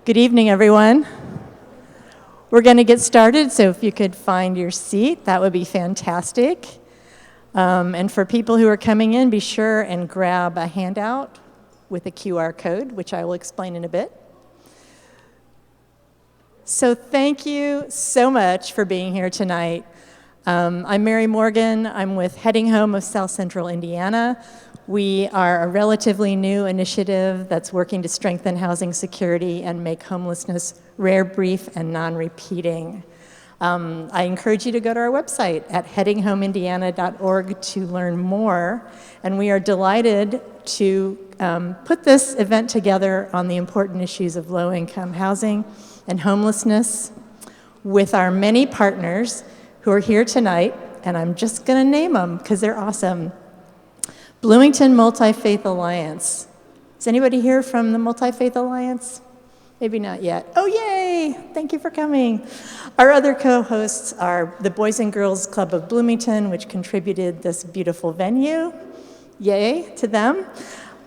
Good evening, everyone. We're going to get started, so if you could find your seat, that would be fantastic. And for people who are coming in, be sure and grab a handout with a QR code, which I will explain in a bit. So thank you so much for being here tonight. I'm Mary Morgan. I'm with Heading Home of South Central Indiana. We are a relatively new initiative that's working to strengthen housing security and make homelessness rare, brief, and non-repeating. I encourage you to go to our website at headinghomeindiana.org to learn more. And we are delighted to put this event together on the important issues of low-income housing and homelessness with our many partners who are here tonight, and I'm just going to name them because they're awesome. Bloomington Multi-Faith Alliance. Is anybody here from the Multi-Faith Alliance? Maybe not yet. Oh, yay! Thank you for coming. Our other co-hosts are the Boys and Girls Club of Bloomington, which contributed this beautiful venue. Yay to them.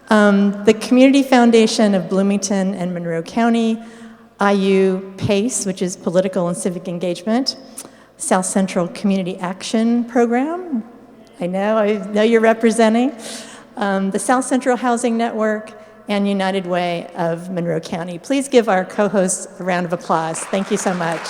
The Community Foundation of Bloomington and Monroe County, IU PACE, which is Political and Civic Engagement, South Central Community Action Program. I know you're representing. The South Central Housing Network and United Way of Monroe County. Please give our co-hosts a round of applause. Thank you so much.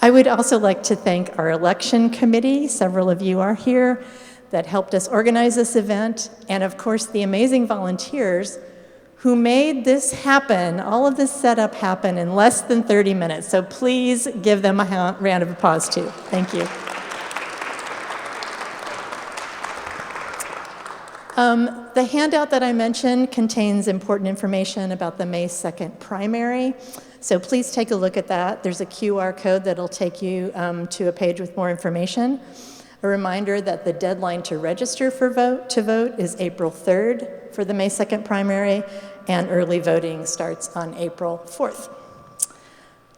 I would also like to thank our election committee. Several of you are here that helped us organize this event, and of course the amazing volunteers who made this happen, all of this setup happen in less than 30 minutes. So please give them a round of applause too. Thank you. The handout that I mentioned contains important information about the May 2nd primary. So please take a look at that. There's a QR code that'll take you to a page with more information. A reminder that the deadline to register to vote is April 3rd for the May 2nd primary, and early voting starts on April 4th.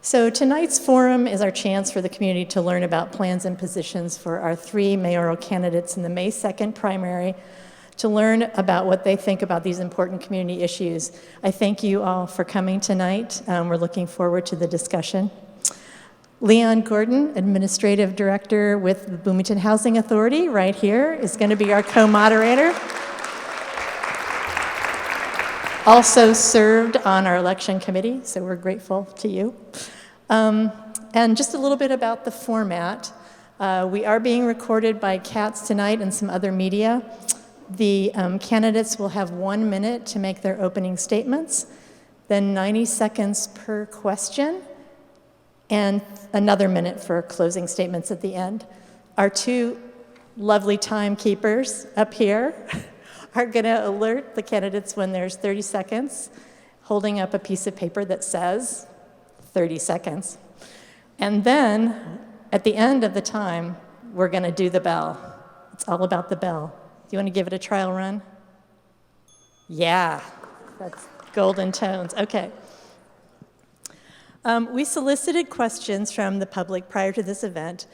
So tonight's forum is our chance for the community to learn about plans and positions for our 3 mayoral candidates in the May 2nd primary, to learn about what they think about these important community issues. I thank you all for coming tonight. We're looking forward to the discussion. Leon Gordon, Administrative Director with the Bloomington Housing Authority, right here, is going to be our co-moderator. Also served on our election committee, so we're grateful to you. And just a little bit about the format. We are being recorded by CATS tonight and some other media. The candidates will have 1 minute to make their opening statements, then 90 seconds per question, and another minute for closing statements at the end. Our 2 lovely timekeepers up here are going to alert the candidates when there's 30 seconds, holding up a piece of paper that says 30 seconds. And then, at the end of the time, we're going to do the bell. It's all about the bell. Do you want to give it a trial run? Yeah, that's golden tones. Okay. We solicited questions from the public prior to this event,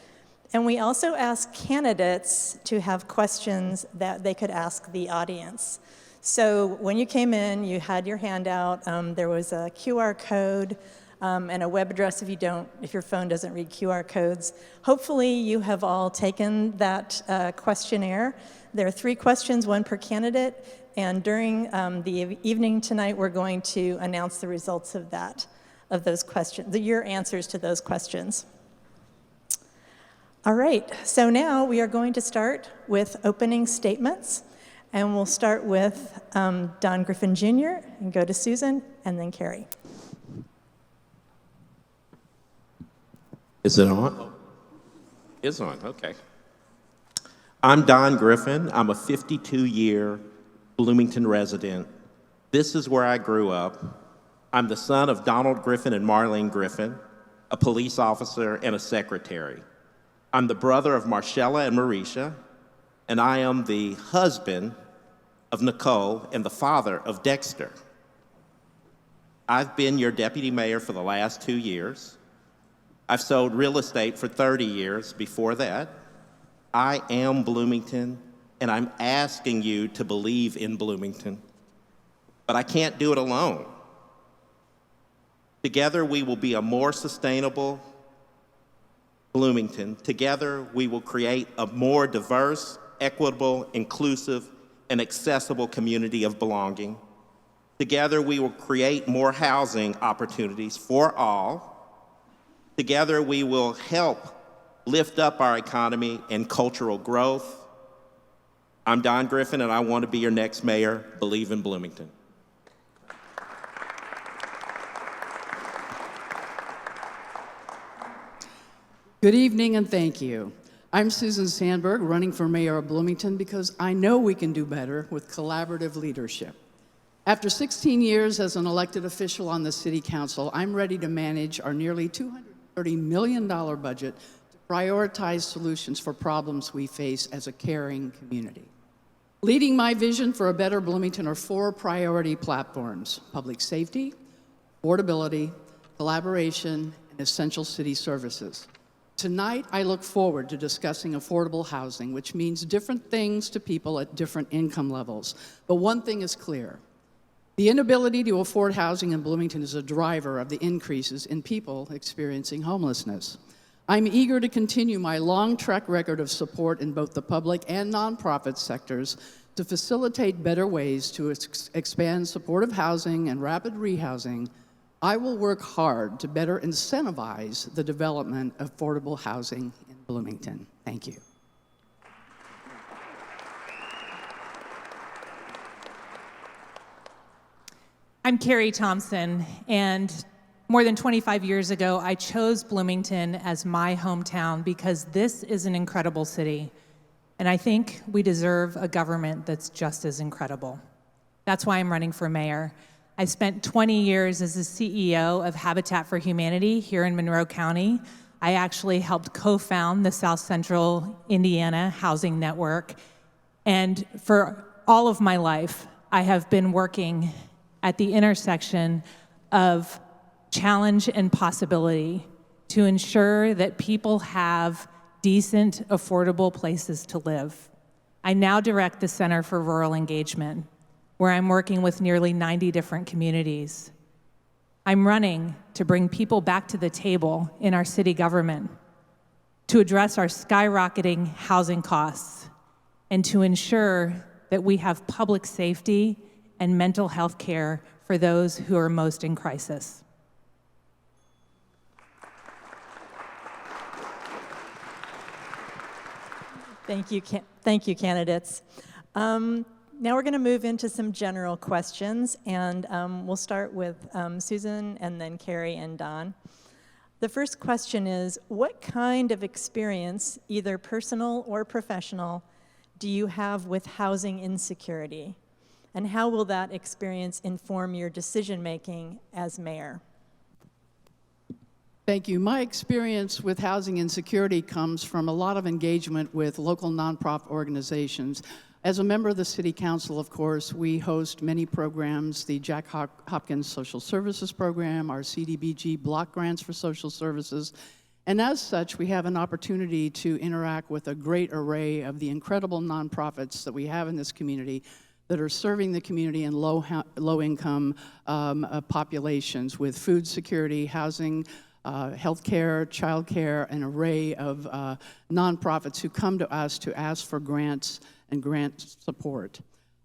and we also asked candidates to have questions that they could ask the audience. So when you came in, you had your handout. There was a QR code and a web address if your phone doesn't read QR codes. Hopefully you have all taken that questionnaire. There are 3 questions, 1 per candidate, and during the evening tonight, we're going to announce the results of those questions, your answers to those questions. All right, so now we are going to start with opening statements, and we'll start with Don Griffin Jr., and go to Susan, and then Carrie. Is it on? It's on, okay. I'm Don Griffin. I'm a 52-year Bloomington resident. This is where I grew up. I'm the son of Donald Griffin and Marlene Griffin, a police officer and a secretary. I'm the brother of Marcella and Marisha, and I am the husband of Nicole and the father of Dexter. I've been your deputy mayor for the last 2 years. I've sold real estate for 30 years before that. I am Bloomington, and I'm asking you to believe in Bloomington. But I can't do it alone. Together, we will be a more sustainable Bloomington. Together, we will create a more diverse, equitable, inclusive, and accessible community of belonging. Together, we will create more housing opportunities for all. Together, we will help lift up our economy and cultural growth. I'm Don Griffin, and I want to be your next mayor. Believe in Bloomington. Good evening and thank you. I'm Susan Sandberg, running for mayor of Bloomington because I know we can do better with collaborative leadership. After 16 years as an elected official on the City Council, I'm ready to manage our nearly $230 million budget to prioritize solutions for problems we face as a caring community. Leading my vision for a better Bloomington are 4 priority platforms: public safety, affordability, collaboration, and essential city services. Tonight, I look forward to discussing affordable housing, which means different things to people at different income levels. But one thing is clear. The inability to afford housing in Bloomington is a driver of the increases in people experiencing homelessness. I'm eager to continue my long track record of support in both the public and nonprofit sectors to facilitate better ways to expand supportive housing and rapid rehousing. I will work hard to better incentivize the development of affordable housing in Bloomington. Thank you. I'm Carrie Thompson, and more than 25 years ago, I chose Bloomington as my hometown because this is an incredible city, and I think we deserve a government that's just as incredible. That's why I'm running for mayor. I spent 20 years as the CEO of Habitat for Humanity here in Monroe County. I actually helped co-found the South Central Indiana Housing Network. And for all of my life, I have been working at the intersection of challenge and possibility to ensure that people have decent, affordable places to live. I now direct the Center for Rural Engagement, where I'm working with nearly 90 different communities. I'm running to bring people back to the table in our city government, to address our skyrocketing housing costs, and to ensure that we have public safety and mental health care for those who are most in crisis. Thank you, candidates. Now we're going to move into some general questions, and we'll start with Susan and then Carrie and Don. The first question is, what kind of experience, either personal or professional, do you have with housing insecurity? And how will that experience inform your decision-making as mayor? Thank you. My experience with housing insecurity comes from a lot of engagement with local nonprofit organizations. As a member of the City Council, of course, we host many programs, the Jack Hopkins Social Services Program, our CDBG block grants for social services, and as such, we have an opportunity to interact with a great array of the incredible nonprofits that we have in this community that are serving the community in low-income populations with food security, housing, healthcare, childcare, an array of nonprofits who come to us to ask for grants and grant support.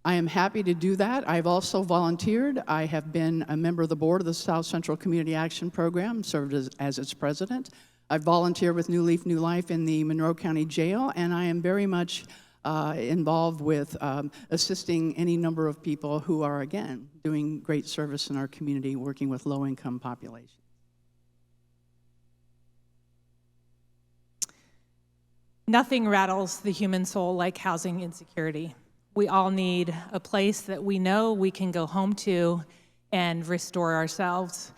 I am happy to do that. I've also volunteered. I have been a member of the board of the South Central Community Action Program, served as its president. I volunteer with New Leaf New Life in the Monroe County Jail, and I am very much involved with assisting any number of people who are, again, doing great service in our community, working with low-income populations. Nothing rattles the human soul like housing insecurity. We all need a place that we know we can go home to and restore ourselves.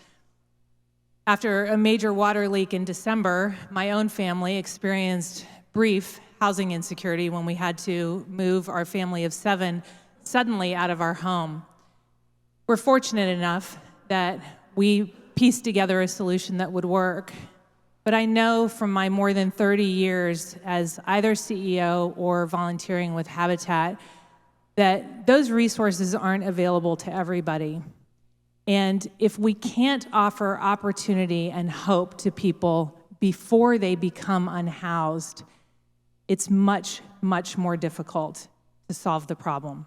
After a major water leak in December, my own family experienced brief housing insecurity when we had to move our family of 7 suddenly out of our home. We're fortunate enough that we pieced together a solution that would work. But I know from my more than 30 years as either CEO or volunteering with Habitat that those resources aren't available to everybody. And if we can't offer opportunity and hope to people before they become unhoused, it's much, much more difficult to solve the problem.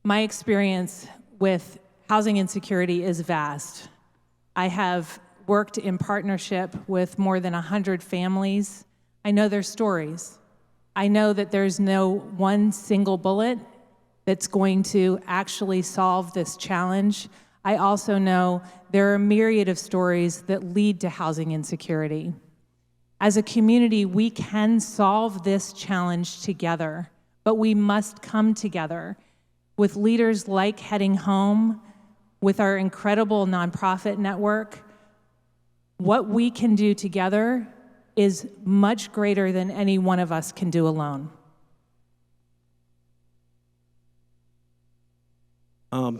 My experience with housing insecurity is vast. I have worked in partnership with more than 100 families. I know their stories. I know that there's no one single bullet that's going to actually solve this challenge. I also know there are a myriad of stories that lead to housing insecurity. As a community, we can solve this challenge together, but we must come together with leaders like Heading Home, with our incredible nonprofit network. What we can do together is much greater than any one of us can do alone.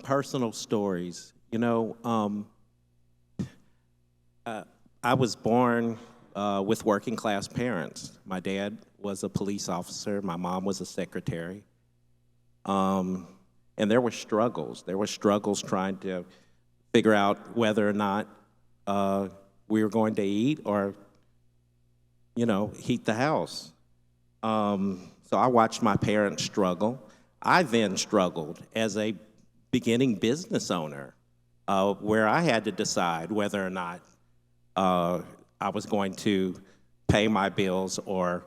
Personal stories. You know, I was born with working class parents. My dad was a police officer, my mom was a secretary. And there were struggles. There were struggles trying to figure out whether or not we were going to eat or, you know, heat the house. So I watched my parents struggle. I then struggled as a beginning business owner, where I had to decide whether or not I was going to pay my bills or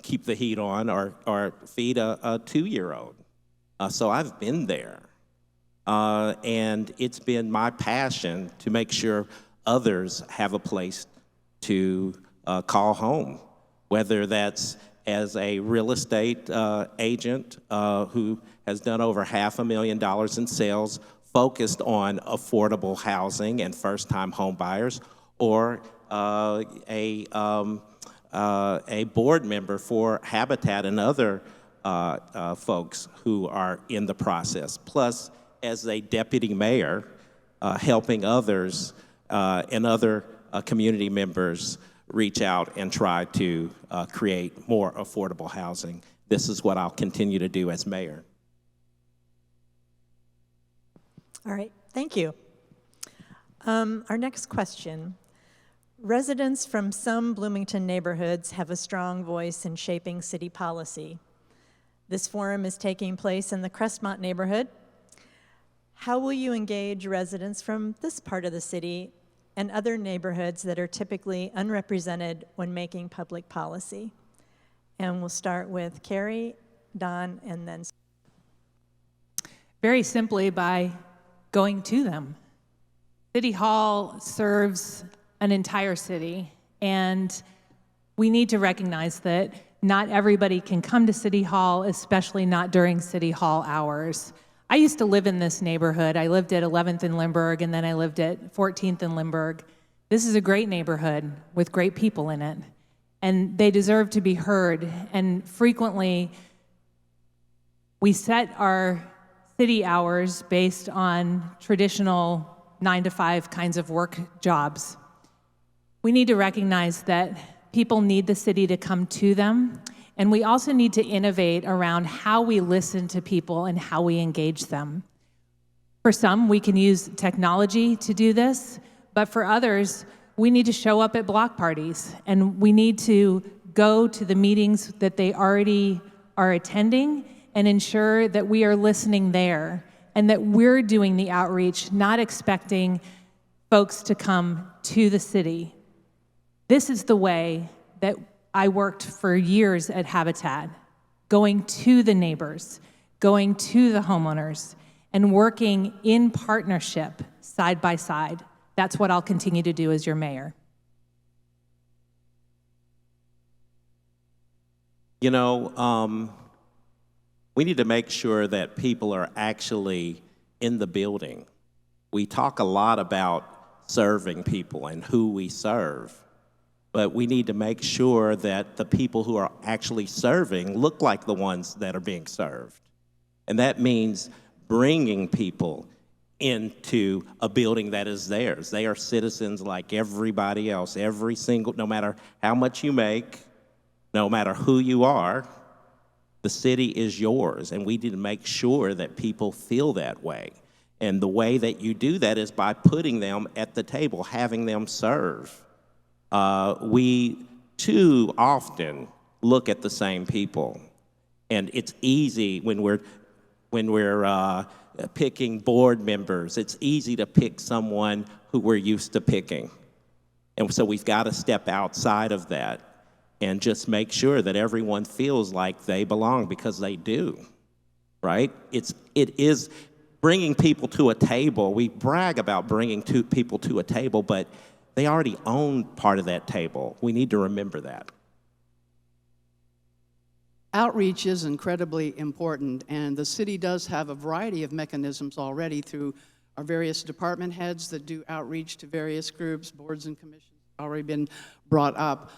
keep the heat on or feed a 2-year-old. So I've been there. And it's been my passion to make sure others have a place to call home, whether that's as a real estate agent who has done over $500,000 in sales focused on affordable housing and first-time home buyers, or a board member for Habitat and other folks who are in the process, plus as a deputy mayor helping others and other community members reach out and try to create more affordable housing. This is what I'll continue to do as mayor. All right, thank you. Our next question. Residents from some Bloomington neighborhoods have a strong voice in shaping city policy. This forum is taking place in the Crestmont neighborhood. How will you engage residents from this part of the city and other neighborhoods that are typically unrepresented when making public policy? And we'll start with Carrie, Don, and then. Very simply by going to them. City Hall serves an entire city, and we need to recognize that not everybody can come to City Hall, especially not during City Hall hours. I used to live in this neighborhood. I lived at 11th and Lindbergh, and then I lived at 14th and Lindbergh. This is a great neighborhood with great people in it, and they deserve to be heard. And frequently, we set our city hours based on traditional 9-to-5 kinds of work jobs. We need to recognize that people need the city to come to them, and we also need to innovate around how we listen to people and how we engage them. For some, we can use technology to do this, but for others, we need to show up at block parties, and we need to go to the meetings that they already are attending and ensure that we are listening there and that we're doing the outreach, not expecting folks to come to the city. This is the way that I worked for years at Habitat, going to the neighbors, going to the homeowners, and working in partnership, side by side. That's what I'll continue to do as your mayor. You know, we need to make sure that people are actually in the building. We talk a lot about serving people and who we serve, but we need to make sure that the people who are actually serving look like the ones that are being served. And that means bringing people into a building that is theirs. They are citizens like everybody else. No matter how much you make, no matter who you are, the city is yours, and we need to make sure that people feel that way. And the way that you do that is by putting them at the table, having them serve. We too often look at the same people, and it's easy when we're picking board members. It's easy to pick someone who we're used to picking, and so we've got to step outside of that and just make sure that everyone feels like they belong, because they do, right? It is bringing people to a table. We brag about bringing people to a table, but they already own part of that table. We need to remember that. Outreach is incredibly important, and the city does have a variety of mechanisms already through our various department heads that do outreach to various groups, boards and commissions already been brought up.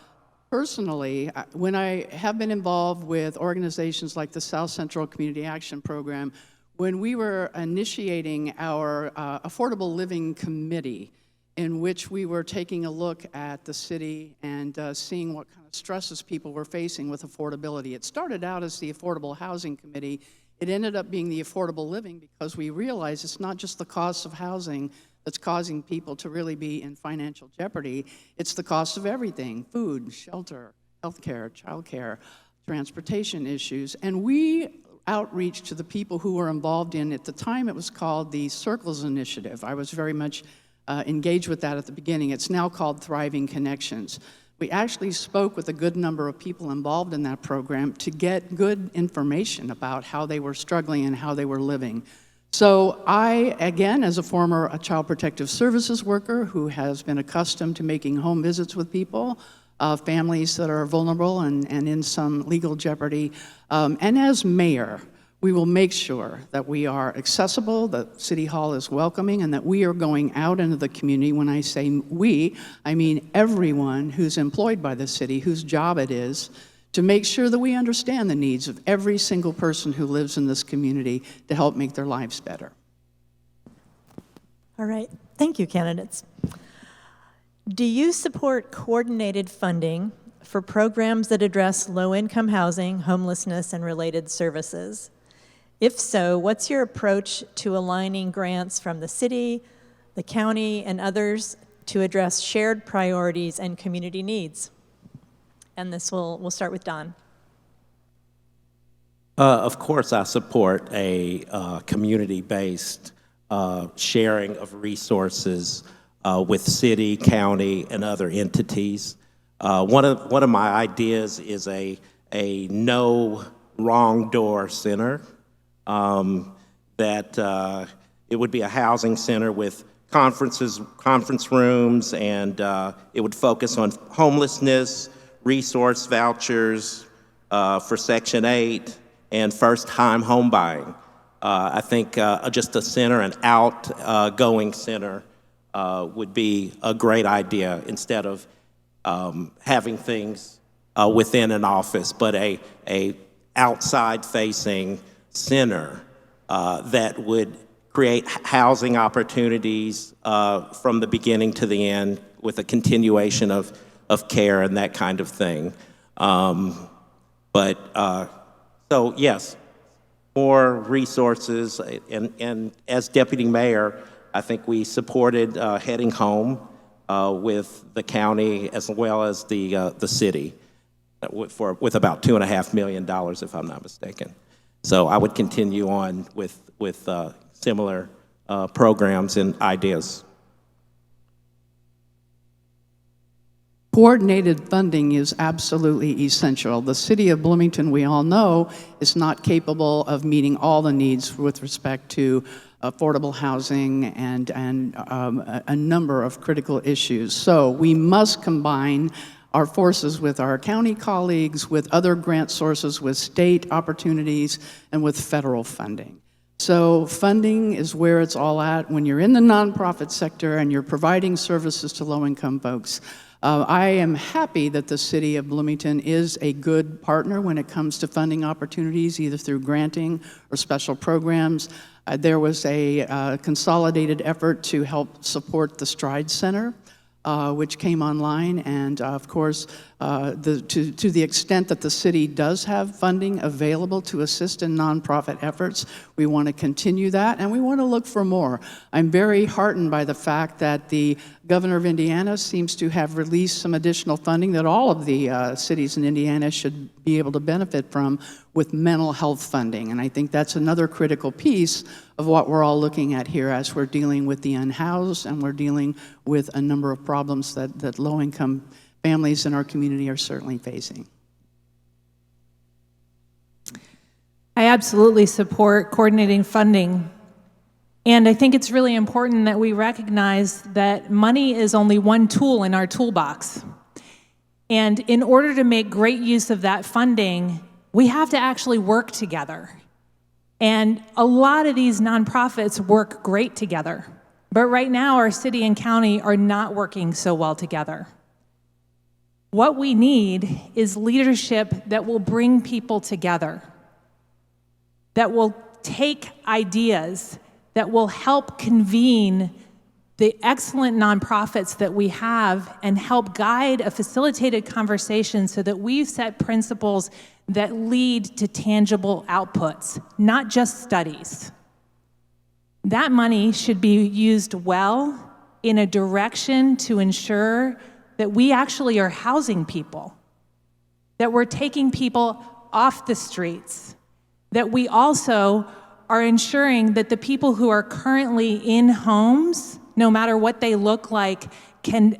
Personally, when I have been involved with organizations like the South Central Community Action Program, when we were initiating our Affordable Living Committee, in which we were taking a look at the city and seeing what kind of stresses people were facing with affordability. It started out as the Affordable Housing Committee. It ended up being the Affordable Living, because we realized it's not just the cost of housing that's causing people to really be in financial jeopardy. It's the cost of everything: food, shelter, healthcare, childcare, transportation issues. And we outreach to the people who were involved in, at the time it was called the Circles Initiative. I was very much engaged with that at the beginning. It's now called Thriving Connections. We actually spoke with a good number of people involved in that program to get good information about how they were struggling and how they were living. So I, again, as a former Child Protective Services worker who has been accustomed to making home visits with people, families that are vulnerable and in some legal jeopardy, and as mayor, we will make sure that we are accessible, that City Hall is welcoming, and that we are going out into the community. When I say we, I mean everyone who's employed by the city, whose job it is, to make sure that we understand the needs of every single person who lives in this community to help make their lives better. All right. Thank you, candidates. Do you support coordinated funding for programs that address low-income housing, homelessness, and related services? If so, what's your approach to aligning grants from the city, the county, and others to address shared priorities and community needs? And we'll start with Don. Of course, I support a community-based sharing of resources with city, county, and other entities. One of my ideas is a no wrong door center. That it would be a housing center with conference rooms, and it would focus on homelessness, resource vouchers for Section 8, and first-time home buying. I think just a center, an outgoing center, would be a great idea, instead of having things within an office, but a outside-facing center that would create housing opportunities from the beginning to the end, with a continuation of care and that kind of thing. So yes, more resources, and as deputy mayor, I think we supported Heading Home with the county as well as the city with about $2.5 million, if I'm not mistaken. So I would continue on with similar programs and ideas. Coordinated funding is absolutely essential. The city of Bloomington, we all know, is not capable of meeting all the needs with respect to affordable housing and a number of critical issues. So we must combine our forces with our county colleagues, with other grant sources, with state opportunities, and with federal funding. So funding is where it's all at. When you're in the nonprofit sector and you're providing services to low-income folks, I am happy that the city of Bloomington is a good partner when it comes to funding opportunities, either through granting or special programs. There was a consolidated effort to help support the Stride Center, which came online, and of course, to the extent that the city does have funding available to assist in nonprofit efforts, we want to continue that, and we want to look for more. I'm very heartened by the fact that the governor of Indiana seems to have released some additional funding that all of the cities in Indiana should be able to benefit from with mental health funding, and I think that's another critical piece of what we're all looking at here as we're dealing with the unhoused and we're dealing with a number of problems that low-income families in our community are certainly facing. I absolutely support coordinating funding. And I think it's really important that we recognize that money is only one tool in our toolbox. And in order to make great use of that funding, we have to actually work together. And a lot of these nonprofits work great together. But right now, our city and county are not working so well together. What we need is leadership that will bring people together, that will take ideas, that will help convene the excellent nonprofits that we have and help guide a facilitated conversation so that we set principles that lead to tangible outputs, not just studies. That money should be used well in a direction to ensure that we actually are housing people, that we're taking people off the streets, that we also are ensuring that the people who are currently in homes, no matter what they look like, can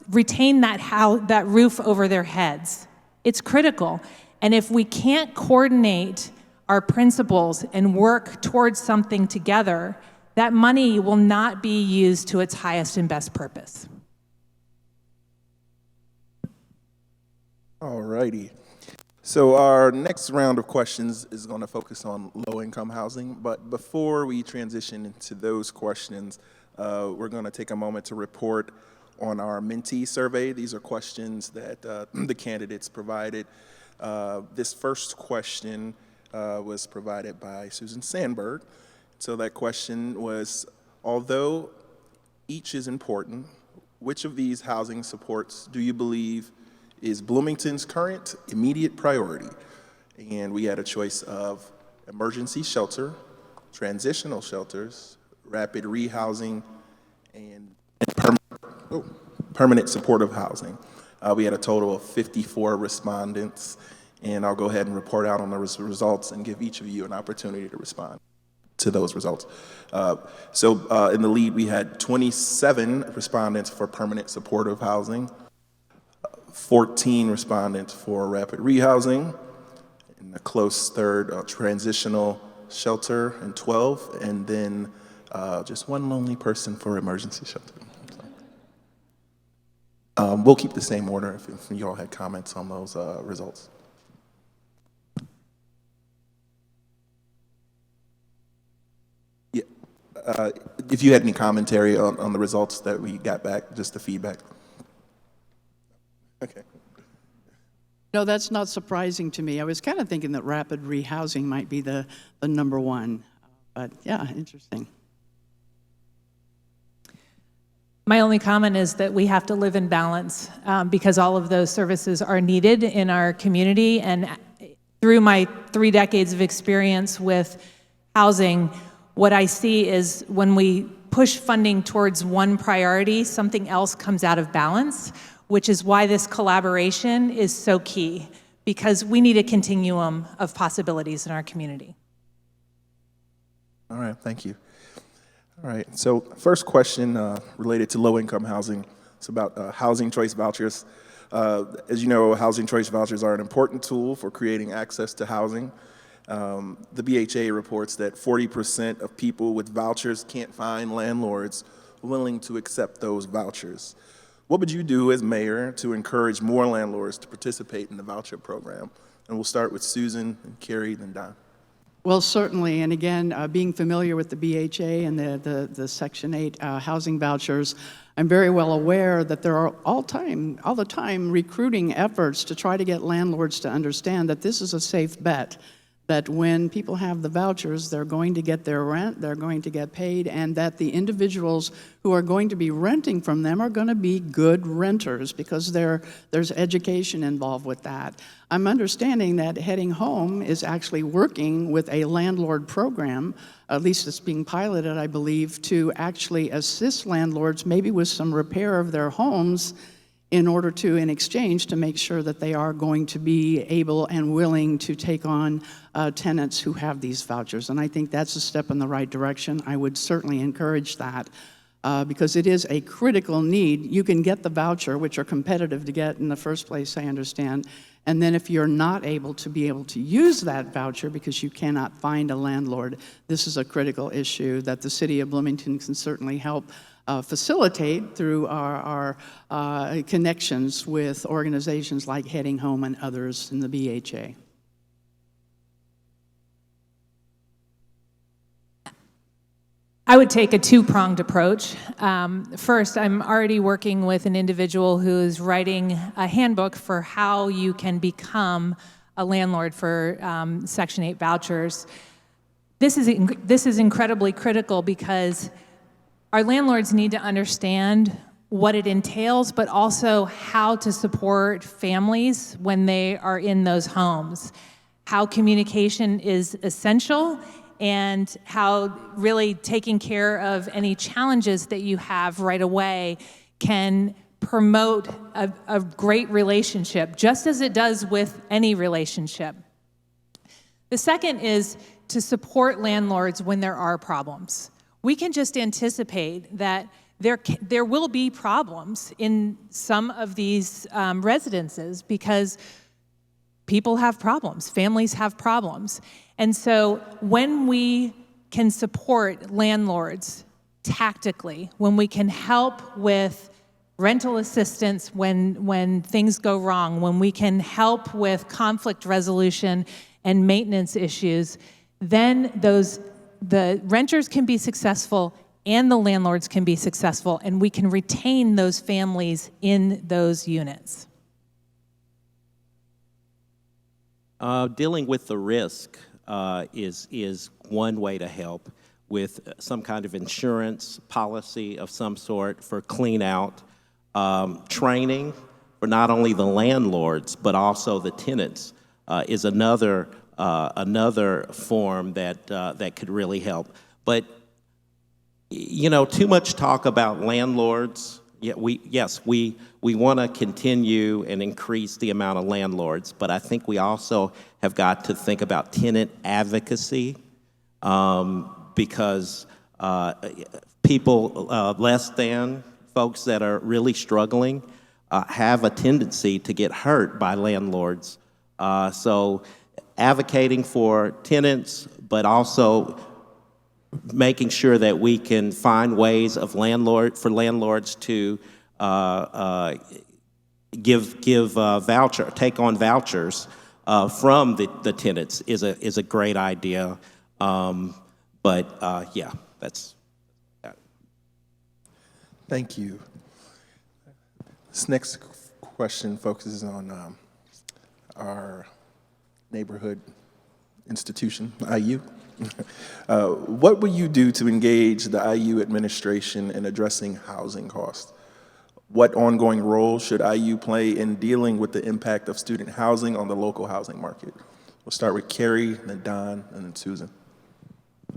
retain that roof over their heads. It's critical. And if we can't coordinate our principles and work towards something together, that money will not be used to its highest and best purpose. All righty. So our next round of questions is going to focus on low-income housing. But before we transition into those questions, we're going to take a moment to report on our mentee survey. These are questions that the candidates provided. This first question was provided by Susan Sandberg. So that question was, although each is important, which of these housing supports do you believe is Bloomington's current immediate priority? And we had a choice of emergency shelter, transitional shelters, rapid rehousing, and permanent supportive housing. We had a total of 54 respondents, and I'll go ahead and report out on the results and give each of you an opportunity to respond to those results. So in the lead, we had 27 respondents for permanent supportive housing, 14 respondents for rapid rehousing, in a close third, transitional shelter, and 12, and then just one lonely person for emergency shelter. We'll keep the same order if you all had comments on those results. Yeah, if you had any commentary on the results that we got back, just the feedback. Okay. No, that's not surprising to me. I was kind of thinking that rapid rehousing might be the number one, but yeah, interesting. My only comment is that we have to live in balance because all of those services are needed in our community. And through my 3 decades of experience with housing, what I see is when we push funding towards one priority, something else comes out of balance, which is why this collaboration is so key, because we need a continuum of possibilities in our community. All right, thank you. All right, so first question related to low-income housing. It's about housing choice vouchers. As you know, housing choice vouchers are an important tool for creating access to housing. The BHA reports that 40% of people with vouchers can't find landlords willing to accept those vouchers. What would you do as mayor to encourage more landlords to participate in the voucher program? And we'll start with Susan, and Carrie, then Don. Well, certainly, and again, being familiar with the BHA and the Section 8 housing vouchers, I'm very well aware that there are all the time recruiting efforts to try to get landlords to understand that this is a safe bet, that when people have the vouchers, they're going to get their rent, they're going to get paid, and that the individuals who are going to be renting from them are going to be good renters because there's education involved with that. I'm understanding that Heading Home is actually working with a landlord program, at least it's being piloted, I believe, to actually assist landlords maybe with some repair of their homes in order to, in exchange, to make sure that they are going to be able and willing to take on tenants who have these vouchers. And I think that's a step in the right direction. I would certainly encourage that because it is a critical need. You can get the voucher, which are competitive to get in the first place, I understand. And then if you're not able to use that voucher because you cannot find a landlord, this is a critical issue that the City of Bloomington can certainly help facilitate through our connections with organizations like Heading Home and others in the BHA. I would take a two-pronged approach. First, I'm already working with an individual who is writing a handbook for how you can become a landlord for Section 8 vouchers. This is incredibly critical because our landlords need to understand what it entails, but also how to support families when they are in those homes, how communication is essential, and how really taking care of any challenges that you have right away can promote a great relationship, just as it does with any relationship. The second is to support landlords when there are problems. We can just anticipate that there will be problems in some of these residences because people have problems, families have problems. And so when we can support landlords tactically, when we can help with rental assistance when things go wrong, when we can help with conflict resolution and maintenance issues, then the renters can be successful and the landlords can be successful, and we can retain those families in those units. Dealing with the risk is one way to help with some kind of insurance policy of some sort for clean out, training for not only the landlords but also the tenants is another form that could really help. But you know, too much talk about landlords. We want to continue and increase the amount of landlords, but I think we also have got to think about tenant advocacy because people less than folks that are really struggling have a tendency to get hurt by landlords. So advocating for tenants, but also making sure that we can find ways of for landlords to take on vouchers from the tenants is a great idea. Yeah, that's that. Thank you. This next question focuses on our neighborhood institution, IU. What will you do to engage the IU administration in addressing housing costs? What ongoing role should IU play in dealing with the impact of student housing on the local housing market? We'll start with Carrie, then Don, and then Susan.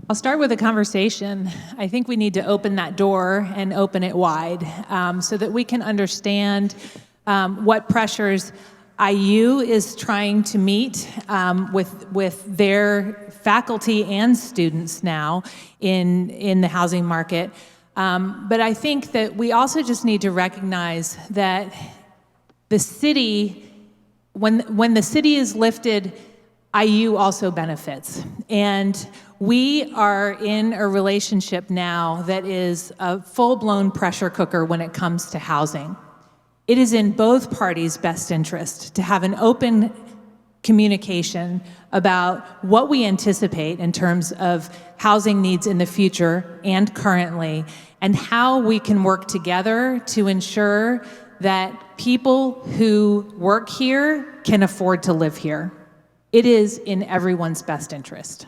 I'll start with a conversation. I think we need to open that door and open it wide so that we can understand what pressures IU is trying to meet with their faculty and students now in the housing market. But I think that we also just need to recognize that the city, when the city is lifted, IU also benefits. And we are in a relationship now that is a full-blown pressure cooker when it comes to housing. It is in both parties' best interest to have an open communication about what we anticipate in terms of housing needs in the future and currently, and how we can work together to ensure that people who work here can afford to live here. It is in everyone's best interest.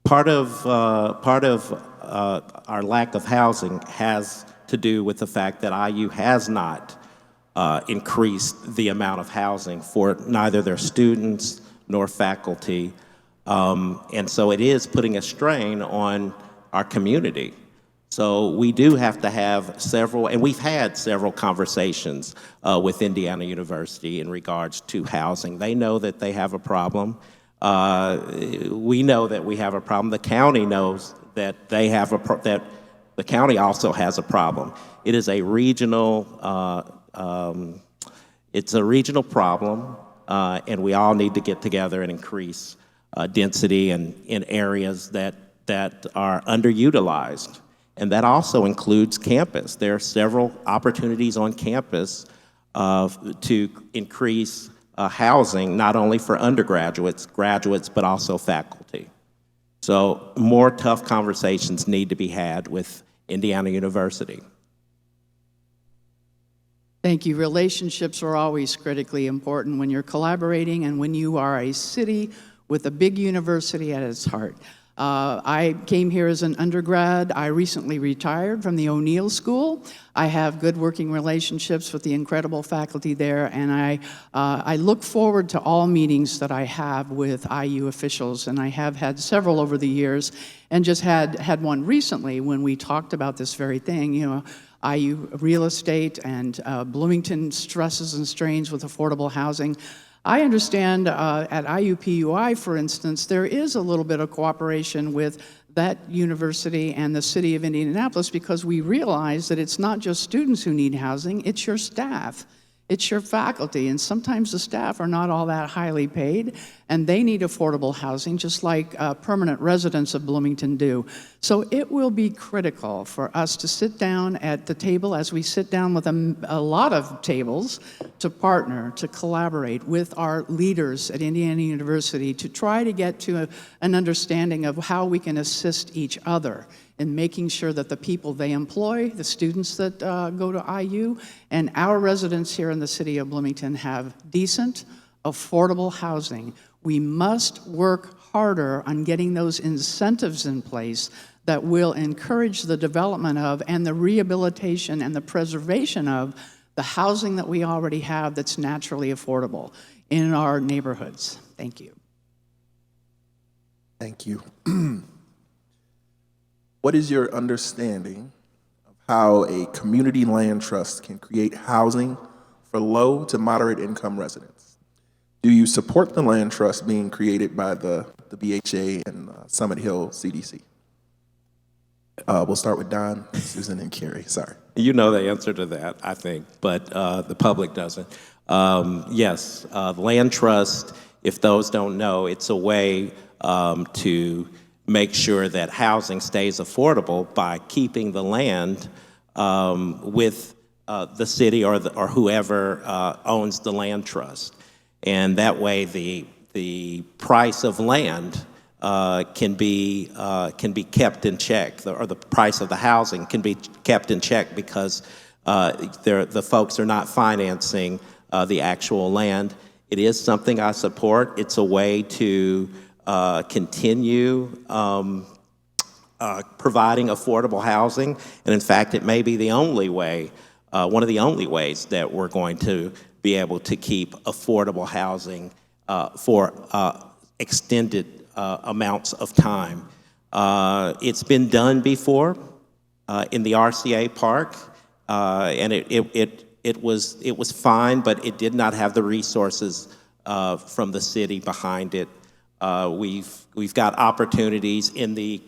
Part of our lack of housing has to do with the fact that IU has not increased the amount of housing for neither their students nor faculty. And so it is putting a strain on our community. So we do have to have several, and we've had several conversations with Indiana University in regards to housing. They know that they have a problem. We know that we have a problem. The county knows that they have that the county also has a problem. It is a regional, it's a regional problem, and we all need to get together and increase density in areas that are underutilized. And that also includes campus. There are several opportunities on campus to increase housing, not only for undergraduates, graduates, but also faculty. So more tough conversations need to be had with Indiana University. Thank you. Relationships are always critically important when you're collaborating and when you are a city with a big university at its heart. I came here as an undergrad. I recently retired from the O'Neill School. I have good working relationships with the incredible faculty there, and I look forward to all meetings that I have with IU officials, and I have had several over the years, and just had one recently when we talked about this very thing, you know, IU real estate and Bloomington stresses and strains with affordable housing. I understand at IUPUI, for instance, there is a little bit of cooperation with that university and the city of Indianapolis because we realize that it's not just students who need housing, it's your staff. It's your faculty, and sometimes the staff are not all that highly paid, and they need affordable housing, just like permanent residents of Bloomington do. So it will be critical for us to sit down at the table, as we sit down with a lot of tables, to partner, to collaborate with our leaders at Indiana University to try to get to an understanding of how we can assist each other in making sure that the people they employ, the students that go to IU, and our residents here in the city of Bloomington have decent, affordable housing. We must work harder on getting those incentives in place that will encourage the development of and the rehabilitation and the preservation of the housing that we already have that's naturally affordable in our neighborhoods. Thank you. Thank you. What is your understanding of how a community land trust can create housing for low to moderate income residents? Do you support the land trust being created by the BHA and Summit Hill CDC? We'll start with Don, Susan, and Carrie. Sorry. You know the answer to that, I think, but the public doesn't. Yes, the land trust, if those don't know, it's a way to make sure that housing stays affordable by keeping the land with the city or whoever owns the land trust. And that way the price of land can be kept in check, or the price of the housing can be kept in check because the folks are not financing the actual land. It is something I support. It's a way to continue providing affordable housing, and in fact, it may be the only way, one of the only ways that we're going to be able to keep affordable housing for extended amounts of time. It's been done before in the RCA Park, and it was fine, but it did not have the resources from the city behind it. We've got opportunities in the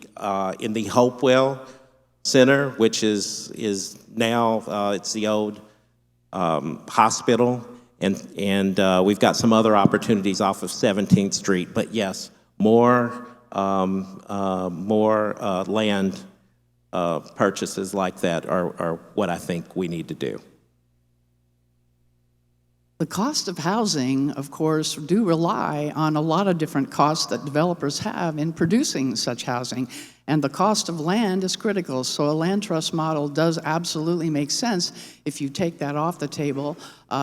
Hopewell Center, which is now it's the old hospital, and we've got some other opportunities off of 17th Street. But yes, more land purchases like that are what I think we need to do. The cost of housing, of course, do rely on a lot of different costs that developers have in producing such housing. And the cost of land is critical. So a land trust model does absolutely make sense. If you take that off the table,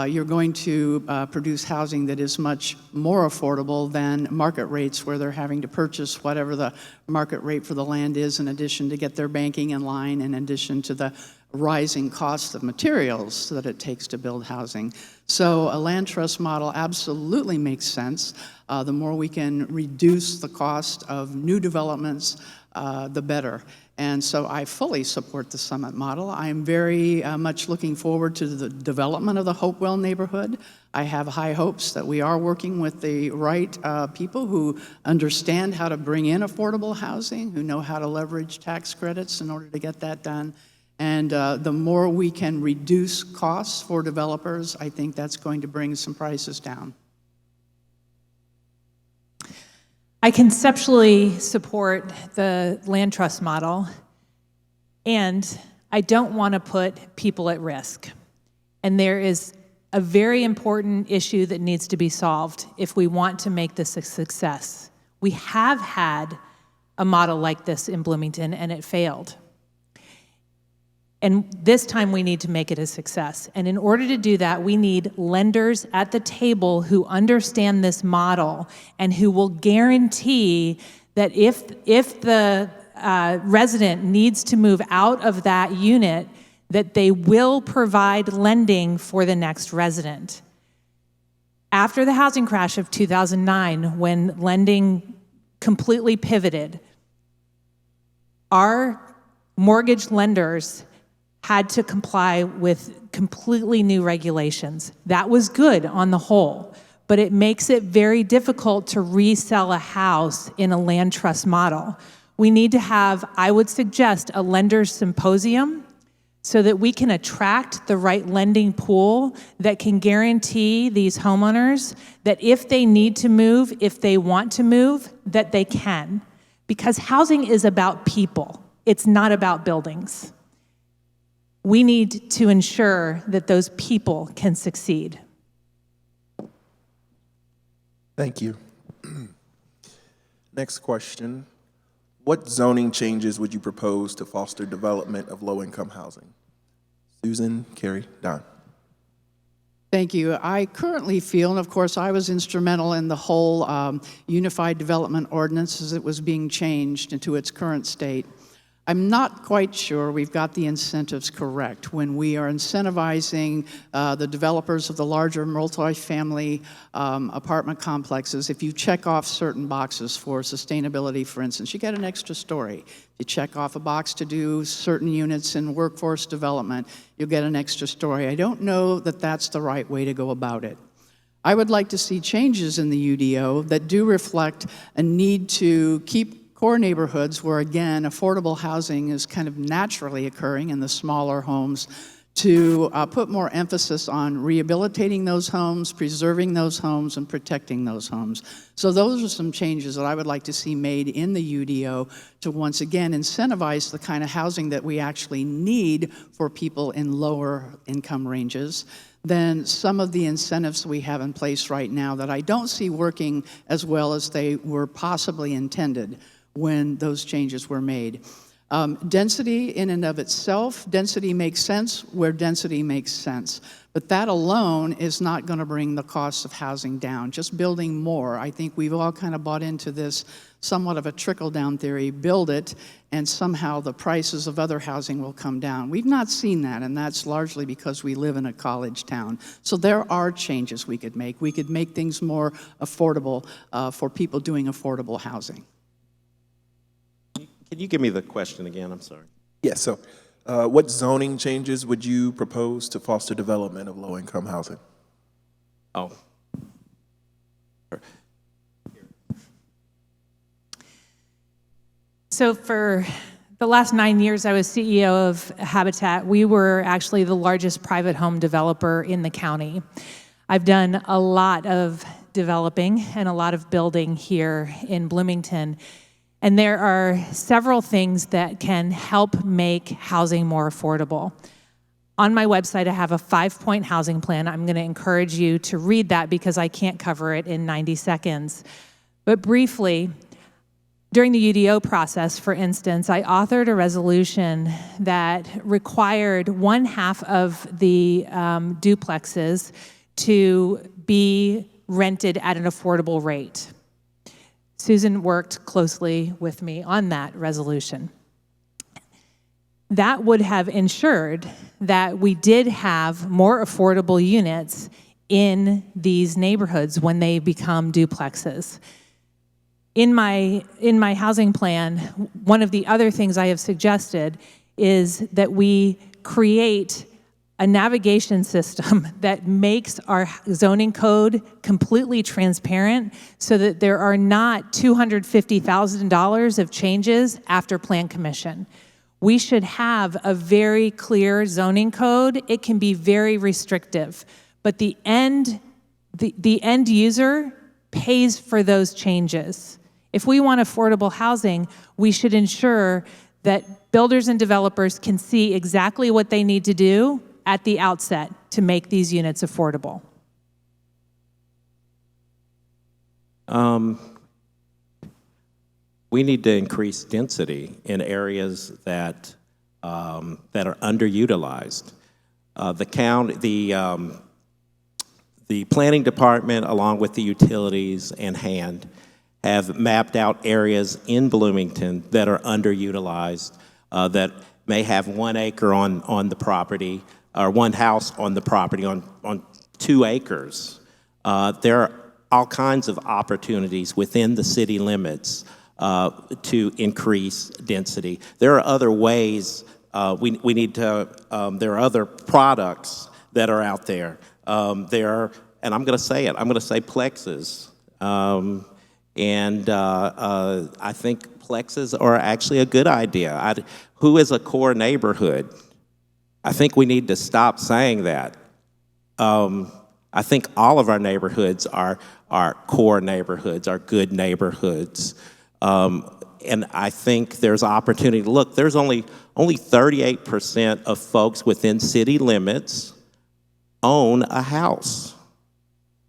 you're going to produce housing that is much more affordable than market rates, where they're having to purchase whatever the market rate for the land is, in addition to get their banking in line, in addition to the rising cost of materials that it takes to build housing. So a land trust model absolutely makes sense. The more we can reduce the cost of new developments, the better. And so I fully support the Summit model. I am very much looking forward to the development of the Hopewell neighborhood. I have high hopes that we are working with the right people who understand how to bring in affordable housing, who know how to leverage tax credits in order to get that done. And the more we can reduce costs for developers, I think that's going to bring some prices down. I conceptually support the land trust model, and I don't want to put people at risk. And there is a very important issue that needs to be solved if we want to make this a success. We have had a model like this in Bloomington, and it failed. And this time we need to make it a success. And in order to do that, we need lenders at the table who understand this model and who will guarantee that if the resident needs to move out of that unit, that they will provide lending for the next resident. After the housing crash of 2009, when lending completely pivoted, our mortgage lenders had to comply with completely new regulations. That was good on the whole, but it makes it very difficult to resell a house in a land trust model. We need to have, I would suggest, a lenders symposium so that we can attract the right lending pool that can guarantee these homeowners that if they need to move, if they want to move, that they can. Because housing is about people. It's not about buildings. We need to ensure that those people can succeed. Thank you. Next question. What zoning changes would you propose to foster development of low-income housing? Susan, Carrie, Don. Thank you. I currently feel, and of course I was instrumental in the whole Unified Development Ordinance as it was being changed into its current state. I'm not quite sure we've got the incentives correct when we are incentivizing the developers of the larger multifamily apartment complexes. If you check off certain boxes for sustainability, for instance, you get an extra story. You check off a box to do certain units in workforce development, you'll get an extra story. I don't know that that's the right way to go about it. I would like to see changes in the UDO that do reflect a need to keep core neighborhoods where, again, affordable housing is kind of naturally occurring in the smaller homes, to put more emphasis on rehabilitating those homes, preserving those homes, and protecting those homes. So those are some changes that I would like to see made in the UDO to once again incentivize the kind of housing that we actually need for people in lower income ranges than some of the incentives we have in place right now that I don't see working as well as they were possibly intended when those changes were made. Density in and of itself, density makes sense where density makes sense. But that alone is not going to bring the cost of housing down. Just building more. I think we've all kind of bought into this somewhat of a trickle-down theory. Build it, and somehow the prices of other housing will come down. We've not seen that, and that's largely because we live in a college town. So there are changes we could make. We could make things more affordable for people doing affordable housing. Can you give me the question again? I'm sorry. Yes, so what zoning changes would you propose to foster development of low-income housing? Oh. So for the last 9 years, I was CEO of Habitat. We were actually the largest private home developer in the county. I've done a lot of developing and a lot of building here in Bloomington. And there are several things that can help make housing more affordable. On my website, I have a 5-point housing plan. I'm going to encourage you to read that because I can't cover it in 90 seconds. But briefly, during the UDO process, for instance, I authored a resolution that required 1/2 of the duplexes to be rented at an affordable rate. Susan worked closely with me on that resolution. That would have ensured that we did have more affordable units in these neighborhoods when they become duplexes. In my housing plan, one of the other things I have suggested is that we create a navigation system that makes our zoning code completely transparent so that there are not $250,000 of changes after Plan Commission. We should have a very clear zoning code. It can be very restrictive, but the end user pays for those changes. If we want affordable housing, we should ensure that builders and developers can see exactly what they need to do at the outset to make these units affordable. We need to increase density in areas that that are underutilized. The planning department, along with the utilities and HAND, have mapped out areas in Bloomington that are underutilized, that may have 1 acre on the property, or one house on the property on 2 acres. There are all kinds of opportunities within the city limits to increase density. There are other ways we need to, there are other products that are out there. And I'm gonna say it, I'm gonna say plexes. I think plexes are actually a good idea. Who is a core neighborhood? I think we need to stop saying that. I think all of our neighborhoods are core neighborhoods, are good neighborhoods. And I think there's opportunity. Look, there's only 38% of folks within city limits own a house.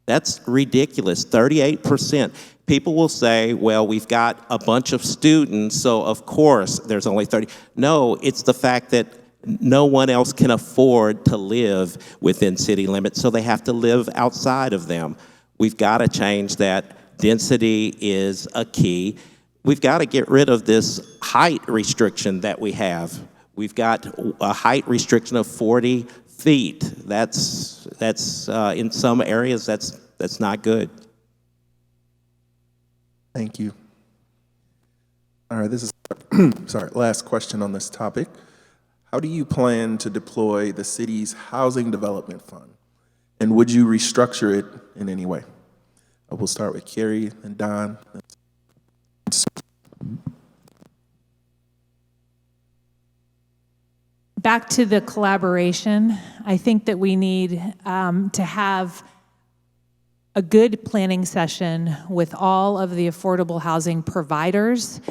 That's ridiculous, 38%. People will say, well, we've got a bunch of students, so of course there's only 30. No, it's the fact that no one else can afford to live within city limits, so they have to live outside of them. We've got to change that. Density is a key. We've got to get rid of this height restriction that we have. We've got a height restriction of 40 feet. That's in some areas, that's not good. Thank you. All right, this is, last question on this topic. How do you plan to deploy the city's housing development fund? And would you restructure it in any way? We'll start with Carrie and Don. Back to the collaboration, I think that we need to have a good planning session with all of the affordable housing providers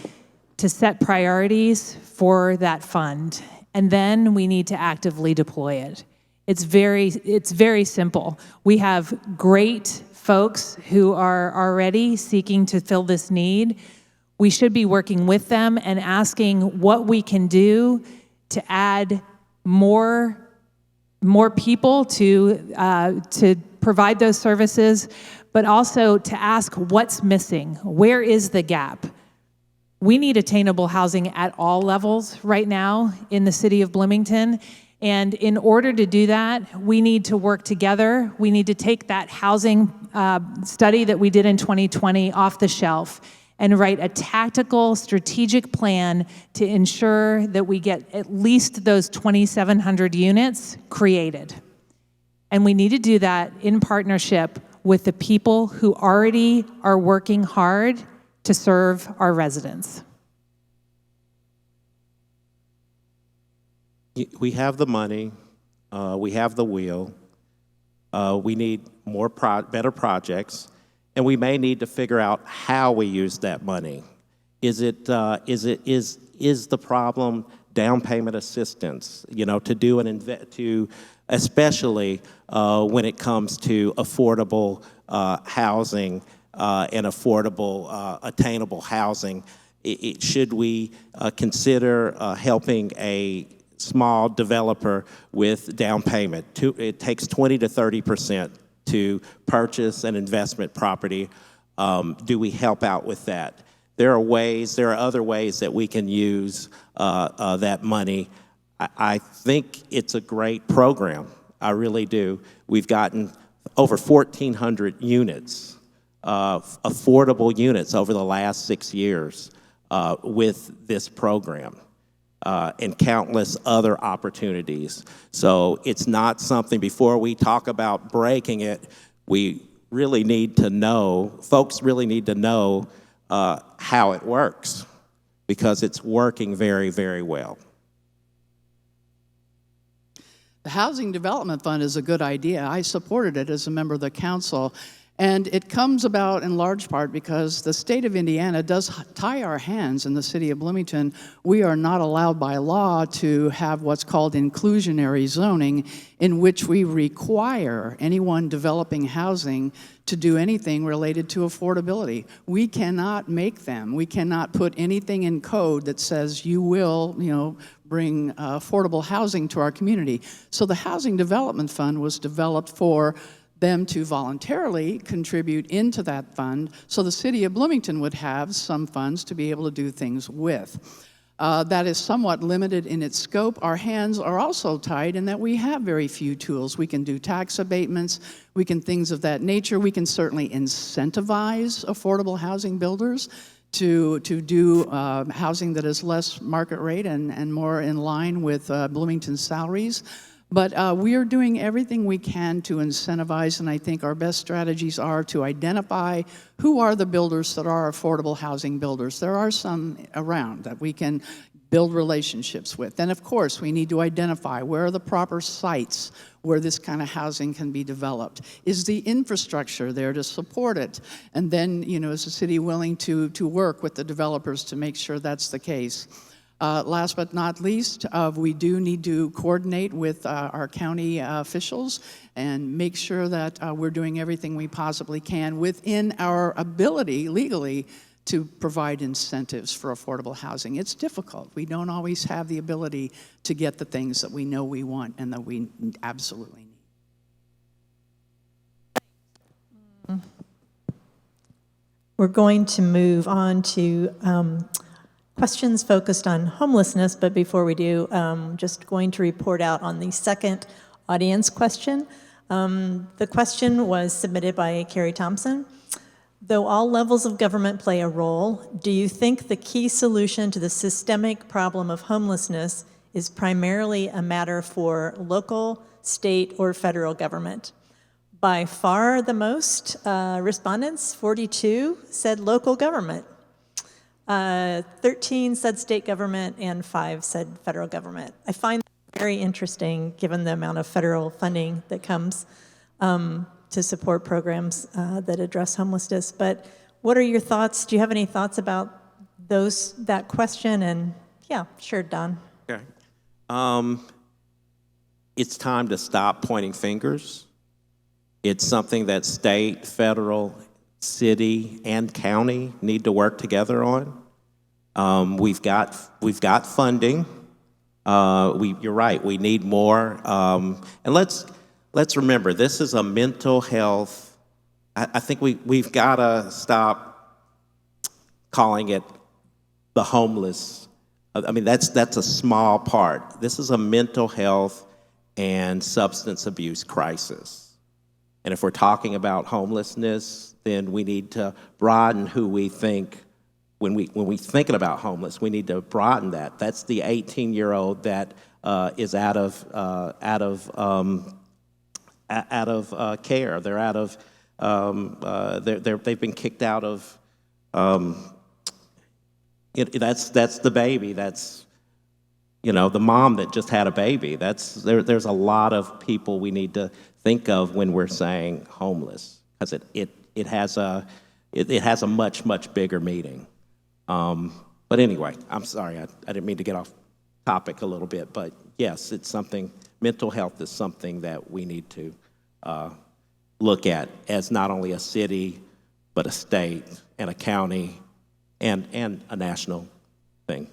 to set priorities for that fund. And then we need to actively deploy it. It's very simple. We have great folks who are already seeking to fill this need. We should be working with them and asking what we can do to add more people to provide those services, but also to ask what's missing. Where is the gap? We need attainable housing at all levels right now in the city of Bloomington. And in order to do that, we need to work together. We need to take that housing study that we did in 2020 off the shelf and write a tactical, strategic plan to ensure that we get at least those 2,700 units created. And we need to do that in partnership with the people who already are working hard to serve our residents. We have the money, we have the will, we need more better projects, and we may need to figure out how we use that money. Is the problem down payment assistance, to do especially when it comes to affordable housing and affordable, attainable housing. Should we consider helping a small developer with down payment? It takes 20 to 30% to purchase an investment property. Do we help out with that? There are other ways that we can use that money. I think it's a great program. I really do. We've gotten over 1,400 units, affordable units over the last 6 years with this program. And countless other opportunities. So it's not something, before we talk about breaking it, we really need to know, folks really need to know how it works, because it's working very, very well. The Housing Development Fund is a good idea. I supported it as a member of the council. And it comes about in large part because the state of Indiana does tie our hands in the city of Bloomington. We are not allowed by law to have what's called inclusionary zoning, in which we require anyone developing housing to do anything related to affordability. We cannot make them. We cannot put anything in code that says you will, bring affordable housing to our community. So the Housing Development Fund was developed for them to voluntarily contribute into that fund, so the city of Bloomington would have some funds to be able to do things with. That is somewhat limited in its scope. Our hands are also tied in that we have very few tools. We can do tax abatements, we can things of that nature. We can certainly incentivize affordable housing builders to do housing that is less market rate and more in line with Bloomington's salaries. But we are doing everything we can to incentivize, and I think our best strategies are to identify who are the builders that are affordable housing builders. There are some around that we can build relationships with. And of course, we need to identify where are the proper sites where this kind of housing can be developed. Is the infrastructure there to support it? And then, is the city willing to work with the developers to make sure that's the case? Last but not least, we do need to coordinate with our county officials and make sure that we're doing everything we possibly can within our ability legally to provide incentives for affordable housing. It's difficult. We don't always have the ability to get the things that we know we want and that we absolutely need. We're going to move on to questions focused on homelessness, but before we do, just going to report out on the second audience question. The question was submitted by Carrie Thompson. Though all levels of government play a role, do you think the key solution to the systemic problem of homelessness is primarily a matter for local, state, or federal government? By far the most respondents, 42, said local government. 13 said state government, and 5 said federal government. I find that very interesting, given the amount of federal funding that comes to support programs that address homelessness. But what are your thoughts? Do you have any thoughts about that question? And yeah, sure, Don. Okay. It's time to stop pointing fingers. It's something that state, federal, city, and county need to work together on. We've got funding. You're right. We need more. And let's remember, this is a mental health. I think we've got to stop calling it the homeless. I mean, that's a small part. This is a mental health and substance abuse crisis. And if we're talking about homelessness, then we need to broaden who we think. When we thinking about homeless, we need to broaden that. That's the 18-year-old that is out of care. They're out of they've been kicked out of. That's the baby. That's the mom that just had a baby. There's a lot of people we need to think of when we're saying homeless, because it has a much bigger meaning. But anyway, I'm sorry, I didn't mean to get off topic a little bit, but yes, it's something, mental health is something that we need to look at as not only a city, but a state and a county and a national thing.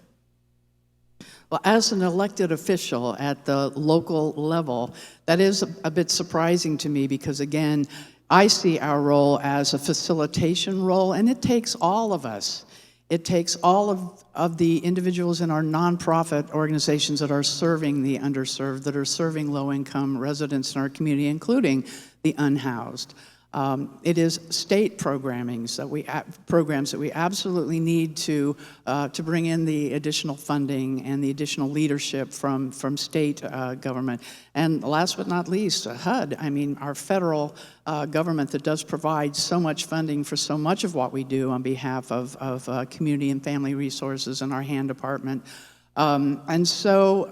Well, as an elected official at the local level, that is a bit surprising to me because, again, I see our role as a facilitation role, and it takes all of us. It takes all of the individuals in our nonprofit organizations that are serving the underserved, that are serving low-income residents in our community, including the unhoused. It is state programs that we absolutely need to bring in the additional funding and the additional leadership from state government. And last but not least, HUD. I mean, our federal government that does provide so much funding for so much of what we do on behalf of community and family resources in our hand department. And so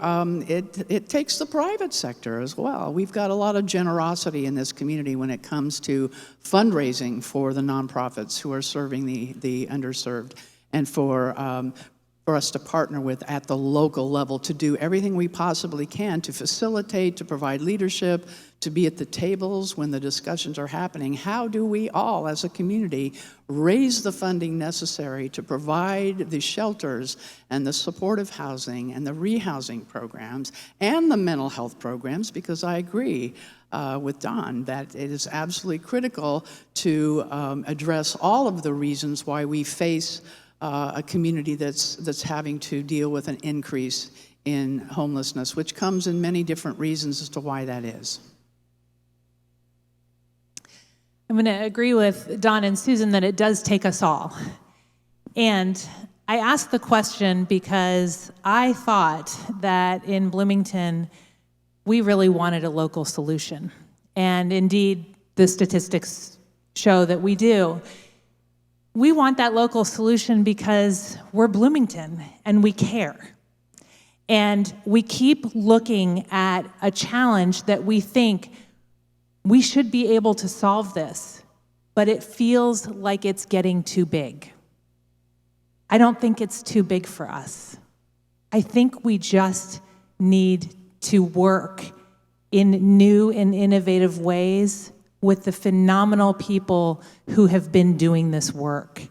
it takes the private sector as well. We've got a lot of generosity in this community when it comes to fundraising for the nonprofits who are serving the underserved, and for us to partner with at the local level to do everything we possibly can to facilitate, to provide leadership, to be at the tables when the discussions are happening. How do we all, as a community, raise the funding necessary to provide the shelters and the supportive housing and the rehousing programs and the mental health programs? Because I agree with Don that it is absolutely critical to address all of the reasons why we face a community that's having to deal with an increase in homelessness, which comes in many different reasons as to why that is. I'm going to agree with Don and Susan that it does take us all. And I asked the question because I thought that in Bloomington, we really wanted a local solution. And indeed, the statistics show that we do. We want that local solution because we're Bloomington and we care. And we keep looking at a challenge that we think we should be able to solve this, but it feels like it's getting too big. I don't think it's too big for us. I think we just need to work in new and innovative ways with the phenomenal people who have been doing this work.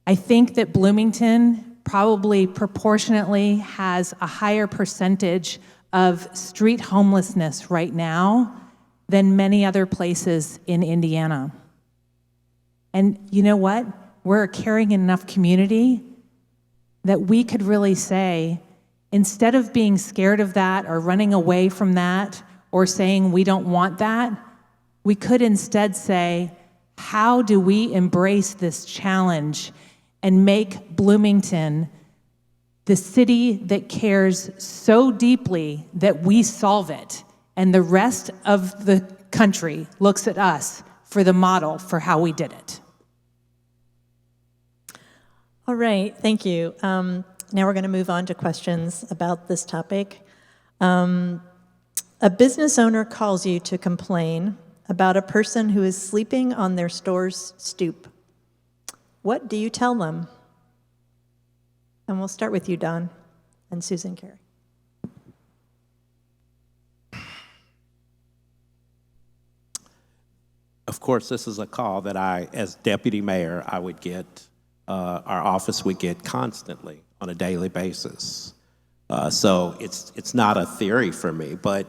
I think that Bloomington probably proportionately has a higher percentage of street homelessness right now than many other places in Indiana. And you know what? We're a caring enough community that we could really say, instead of being scared of that or running away from that or saying we don't want that, we could instead say, how do we embrace this challenge and make Bloomington the city that cares so deeply that we solve it, and the rest of the country looks at us for the model for how we did it? All right, thank you. Now we're going to move on to questions about this topic. A business owner calls you to complain about a person who is sleeping on their store's stoop. What do you tell them? And we'll start with you, Don, and Susan Carey. Of course, this is a call that I, as deputy mayor, I would get, our office would get constantly on a daily basis. So it's not a theory for me, but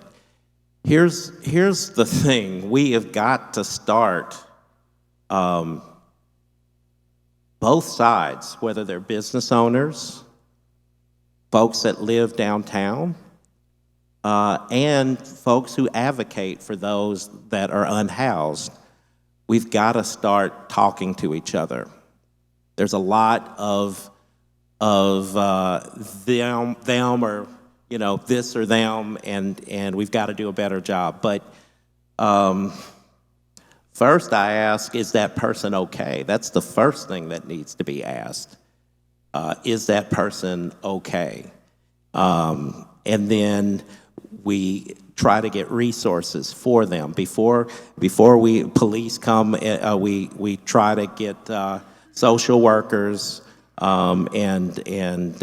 here's the thing. We have got to start both sides, whether they're business owners, folks that live downtown, and folks who advocate for those that are unhoused. We've got to start talking to each other. There's a lot of them or, you know, this or them, and we've got to do a better job. But first I ask, is that person okay? That's the first thing that needs to be asked. Is that person okay? And then we try to get resources for them. Before police come, we try to get social workers and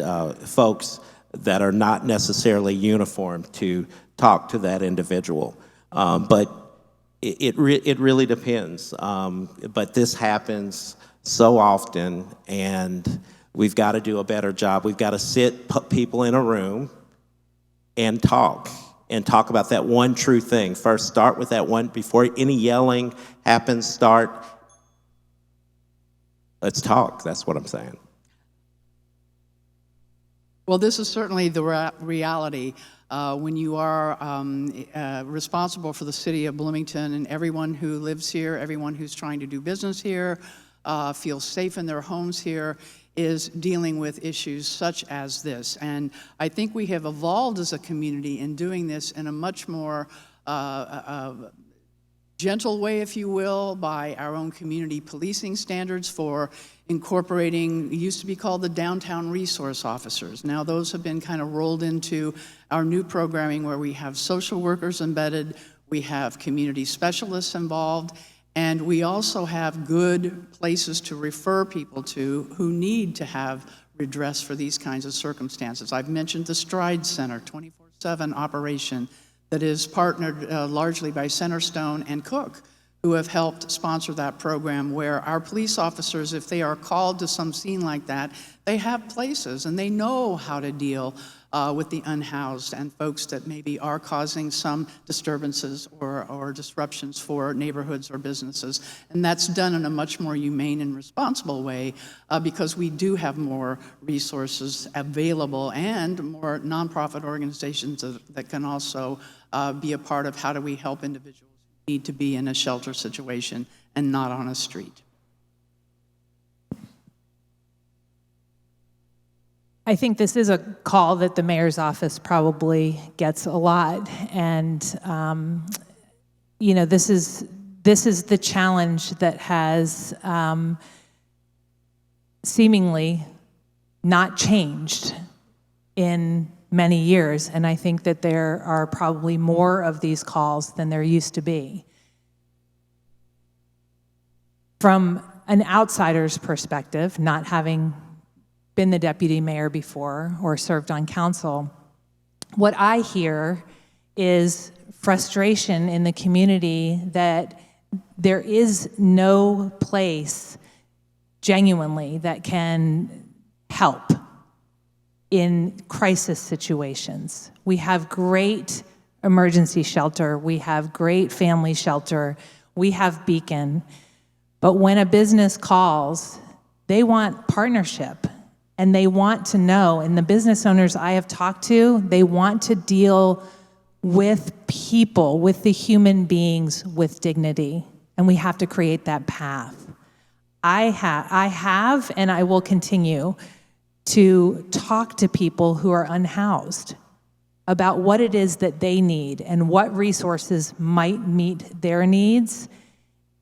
folks that are not necessarily uniform to talk to that individual. But it really depends. But this happens so often, and we've got to do a better job. We've got to put people in a room and talk about that one true thing. First, start with that one. Before any yelling happens, let's talk. That's what I'm saying. Well, this is certainly the reality when you are responsible for the city of Bloomington, and everyone who lives here, everyone who's trying to do business here, feels safe in their homes here, is dealing with issues such as this. And I think we have evolved as a community in doing this in a much more gentle way, if you will, by our own community policing standards for incorporating, it used to be called the downtown resource officers. Now those have been kind of rolled into our new programming where we have social workers embedded, we have community specialists involved, and we also have good places to refer people to who need to have redress for these kinds of circumstances. I've mentioned the Stride Center, 24/7 operation that is partnered largely by Centerstone and Cook, who have helped sponsor that program, where our police officers, if they are called to some scene like that, they have places and they know how to deal with the unhoused and folks that maybe are causing some disturbances or disruptions for neighborhoods or businesses. And that's done in a much more humane and responsible way because we do have more resources available and more nonprofit organizations that can also be a part of how do we help individuals who need to be in a shelter situation and not on a street. I think this is a call that the mayor's office probably gets a lot, and this is the challenge that has seemingly not changed in many years, and I think that there are probably more of these calls than there used to be. From an outsider's perspective, not having been the deputy mayor before or served on council, what I hear is frustration in the community that there is no place genuinely that can help in crisis situations. We have great emergency shelter, we have great family shelter, we have Beacon, but when a business calls, they want partnership. And they want to know, and the business owners I have talked to, they want to deal with people, with the human beings with dignity. And we have to create that path. I have, and I will continue to talk to people who are unhoused about what it is that they need and what resources might meet their needs.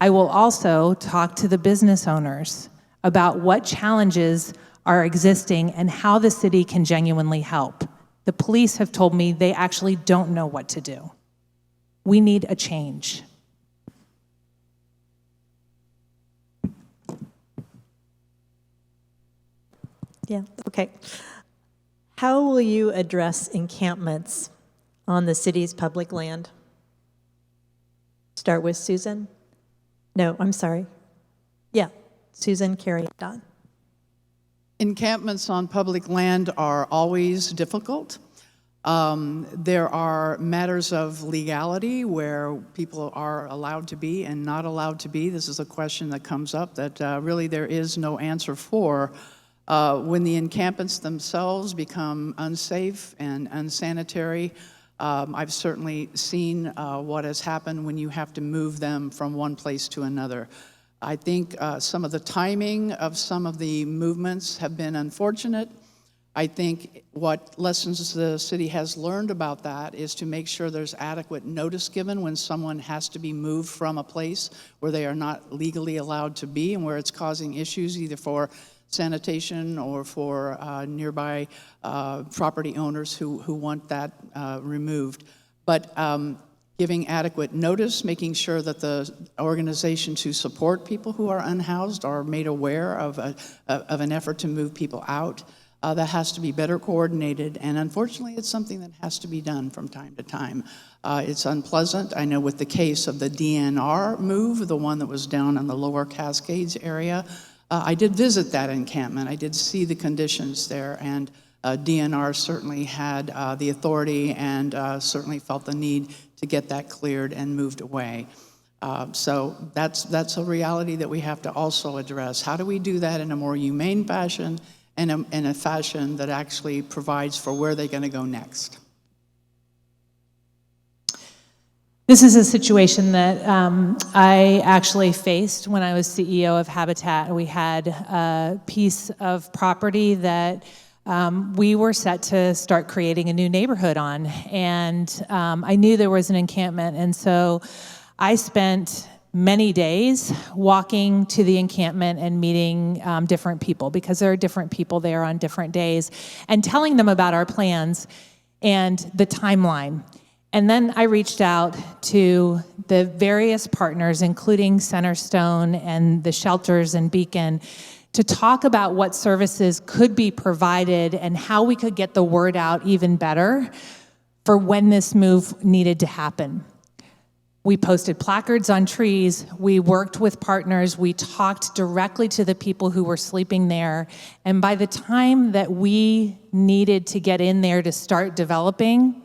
I will also talk to the business owners about what challenges are existing and how the city can genuinely help. The police have told me they actually don't know what to do. We need a change. Yeah, okay. How will you address encampments on the city's public land? Start with Susan? No, I'm sorry. Yeah, Susan, Carrie, Don. Encampments on public land are always difficult. There are matters of legality where people are allowed to be and not allowed to be. This is a question that comes up that really there is no answer for. When the encampments themselves become unsafe and unsanitary, I've certainly seen what has happened when you have to move them from one place to another. I think some of the timing of some of the movements have been unfortunate. I think what lessons the city has learned about that is to make sure there's adequate notice given when someone has to be moved from a place where they are not legally allowed to be and where it's causing issues either for sanitation or for nearby property owners who want that removed. But giving adequate notice, making sure that the organizations who support people who are unhoused are made aware of an effort to move people out. that has to be better coordinated, and unfortunately, it's something that has to be done from time to time. It's unpleasant. I know with the case of the DNR move, the one that was down in the Lower Cascades area, I did visit that encampment. I did see the conditions there, and DNR certainly had the authority and certainly felt the need to get that cleared and moved away. So that's a reality that we have to also address. How do we do that in a more humane fashion and in a fashion that actually provides for where they're going to go next? This is a situation that I actually faced when I was CEO of Habitat. We had a piece of property that we were set to start creating a new neighborhood on, and I knew there was an encampment, and so I spent many days walking to the encampment and meeting different people, because there are different people there on different days, and telling them about our plans and the timeline. And then I reached out to the various partners, including Centerstone and the shelters and Beacon, to talk about what services could be provided and how we could get the word out even better for when this move needed to happen. We posted placards on trees, we worked with partners, we talked directly to the people who were sleeping there, and by the time that we needed to get in there to start developing,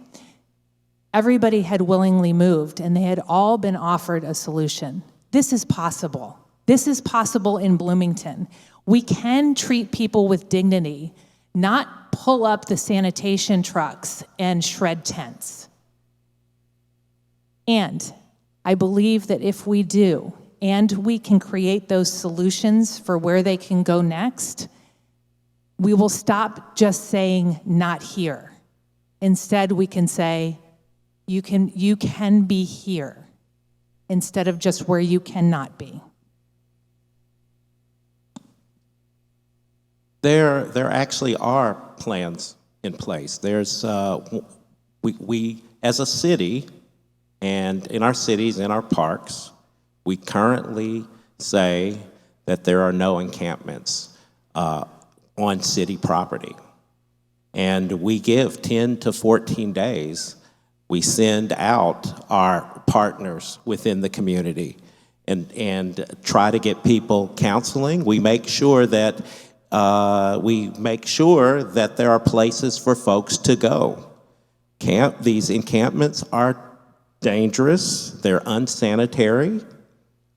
everybody had willingly moved, and they had all been offered a solution. This is possible. This is possible in Bloomington. We can treat people with dignity, not pull up the sanitation trucks and shred tents. And I believe that if we do, and we can create those solutions for where they can go next, we will stop just saying, not here. Instead, we can say, you can be here, instead of just where you cannot be. There actually are plans in place. There's we as a city, and in our cities, in our parks, we currently say that there are no encampments on city property, and we give 10 to 14 days. We send out our partners within the community and try to get people counseling. We make sure that there are places for folks to go. These encampments are dangerous. They're unsanitary.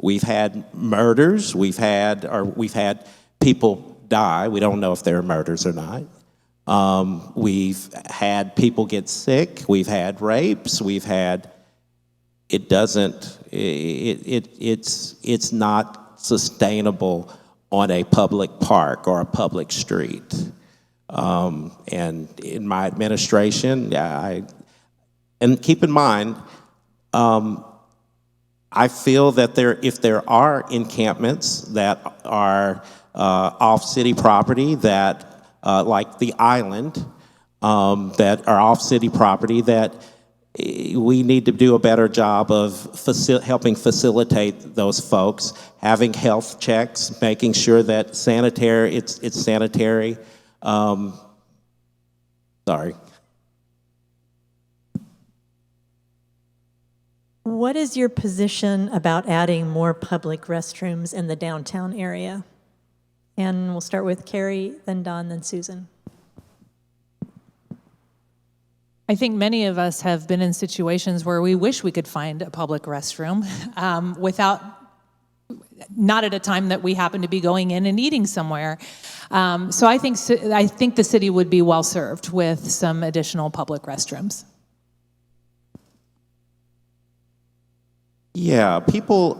We've had murders. We've had people die. We don't know if they're murders or not. We've had people get sick. We've had rapes. It's not sustainable on a public park or a public street. And in my administration, and keep in mind, I feel that if there are encampments that are off city property, that like the island, that are off city property, that we need to do a better job of helping facilitate those folks, having health checks, making sure that it's sanitary. Sorry. What is your position about adding more public restrooms in the downtown area? And we'll start with Carrie, then Don, then Susan. I think many of us have been in situations where we wish we could find a public restroom not at a time that we happen to be going in and eating somewhere. So I think the city would be well served with some additional public restrooms. Yeah, people,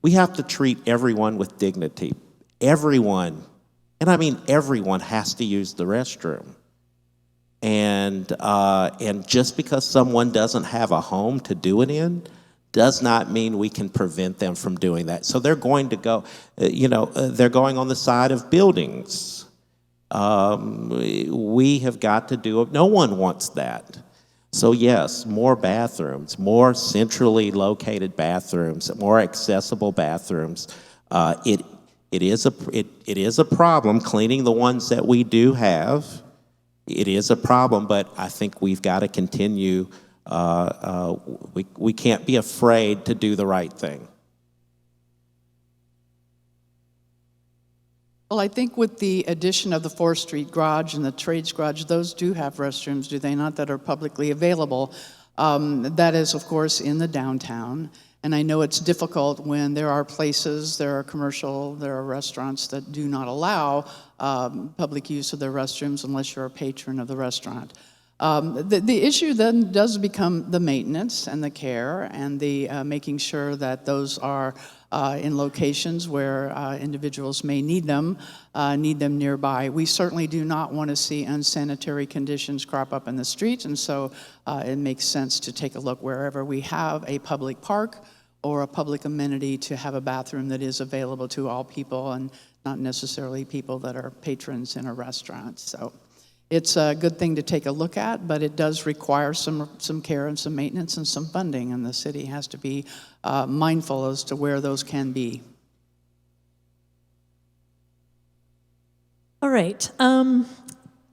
we have to treat everyone with dignity. Everyone, and I mean everyone, has to use the restroom. And just because someone doesn't have a home to do it in does not mean we can prevent them from doing that. So they're going to go, they're going on the side of buildings. We have got to do it. No one wants that. So yes, more bathrooms, more centrally located bathrooms, more accessible bathrooms. It is a problem cleaning the ones that we do have. It is a problem, but I think we've got to continue. We can't be afraid to do the right thing. Well, I think with the addition of the 4th Street Garage and the Trades Garage, those do have restrooms, do they not, that are publicly available? That is, of course, in the downtown. And I know it's difficult when there are places, there are commercial, there are restaurants that do not allow public use of their restrooms unless you're a patron of the restaurant. The issue then does become the maintenance and the care and the making sure that those are in locations where individuals may need them nearby. We certainly do not want to see unsanitary conditions crop up in the streets, and so it makes sense to take a look wherever we have a public park or a public amenity to have a bathroom that is available to all people and not necessarily people that are patrons in a restaurant. So it's a good thing to take a look at, but it does require some care and some maintenance and some funding, and the city has to be mindful as to where those can be. All right.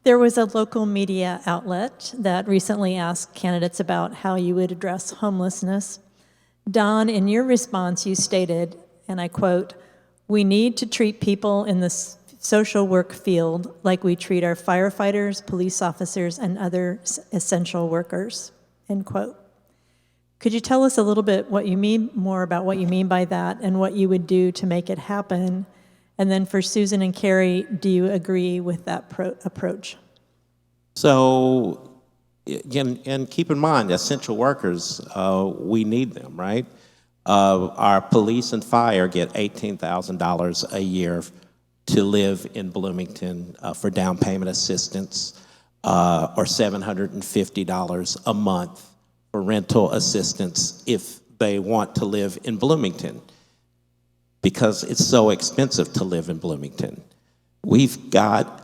There was a local media outlet that recently asked candidates about how you would address homelessness. Don, in your response, you stated, and I quote, "We need to treat people in the social work field like we treat our firefighters, police officers, and other essential workers," end quote. Could you tell us a little bit more about what you mean by that and what you would do to make it happen? And then for Susan and Carrie, do you agree with that approach? So, and keep in mind, essential workers, we need them, right? Our police and fire get $18,000 a year to live in Bloomington for down payment assistance, or $750 a month for rental assistance if they want to live in Bloomington, because it's so expensive to live in Bloomington. We've got,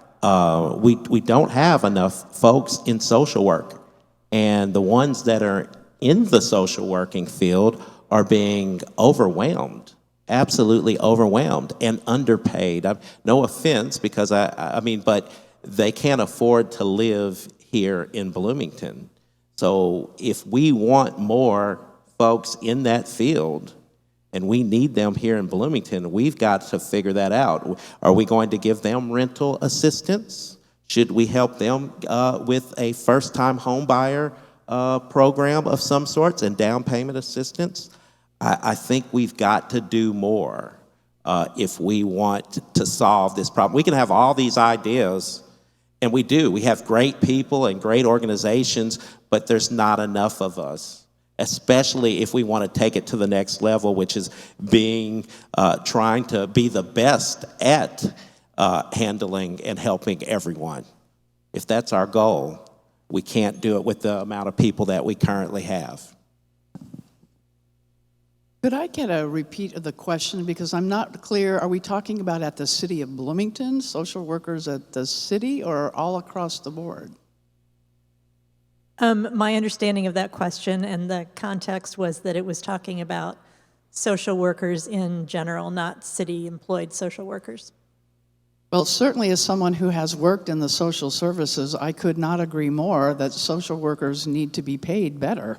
we don't have enough folks in social work, and the ones that are in the social working field are being overwhelmed. Absolutely overwhelmed and underpaid. No offense, because I mean, but they can't afford to live here in Bloomington. So if we want more folks in that field, and we need them here in Bloomington, we've got to figure that out. Are we going to give them rental assistance? Should we help them with a first-time home buyer program of some sorts and down payment assistance? I think we've got to do more if we want to solve this problem. We can have all these ideas, and we do. We have great people and great organizations, but there's not enough of us, especially if we want to take it to the next level, which is trying to be the best at handling and helping everyone. If that's our goal, we can't do it with the amount of people that we currently have. Could I get a repeat of the question, because I'm not clear? Are we talking about at the city of Bloomington, social workers at the city, or all across the board? My understanding of that question and the context was that it was talking about social workers in general, not city-employed social workers. Well, certainly as someone who has worked in the social services, I could not agree more that social workers need to be paid better.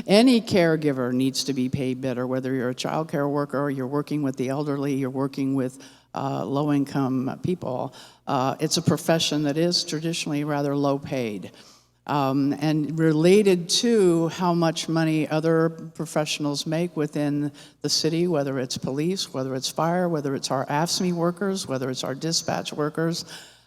Any caregiver needs to be paid better, whether you're a child care worker, you're working with the elderly, you're working with low-income people. It's a profession that is traditionally rather low paid. And related to how much money other professionals make within the city, whether it's police, whether it's fire, whether it's our AFSCME workers, whether it's our dispatch workers.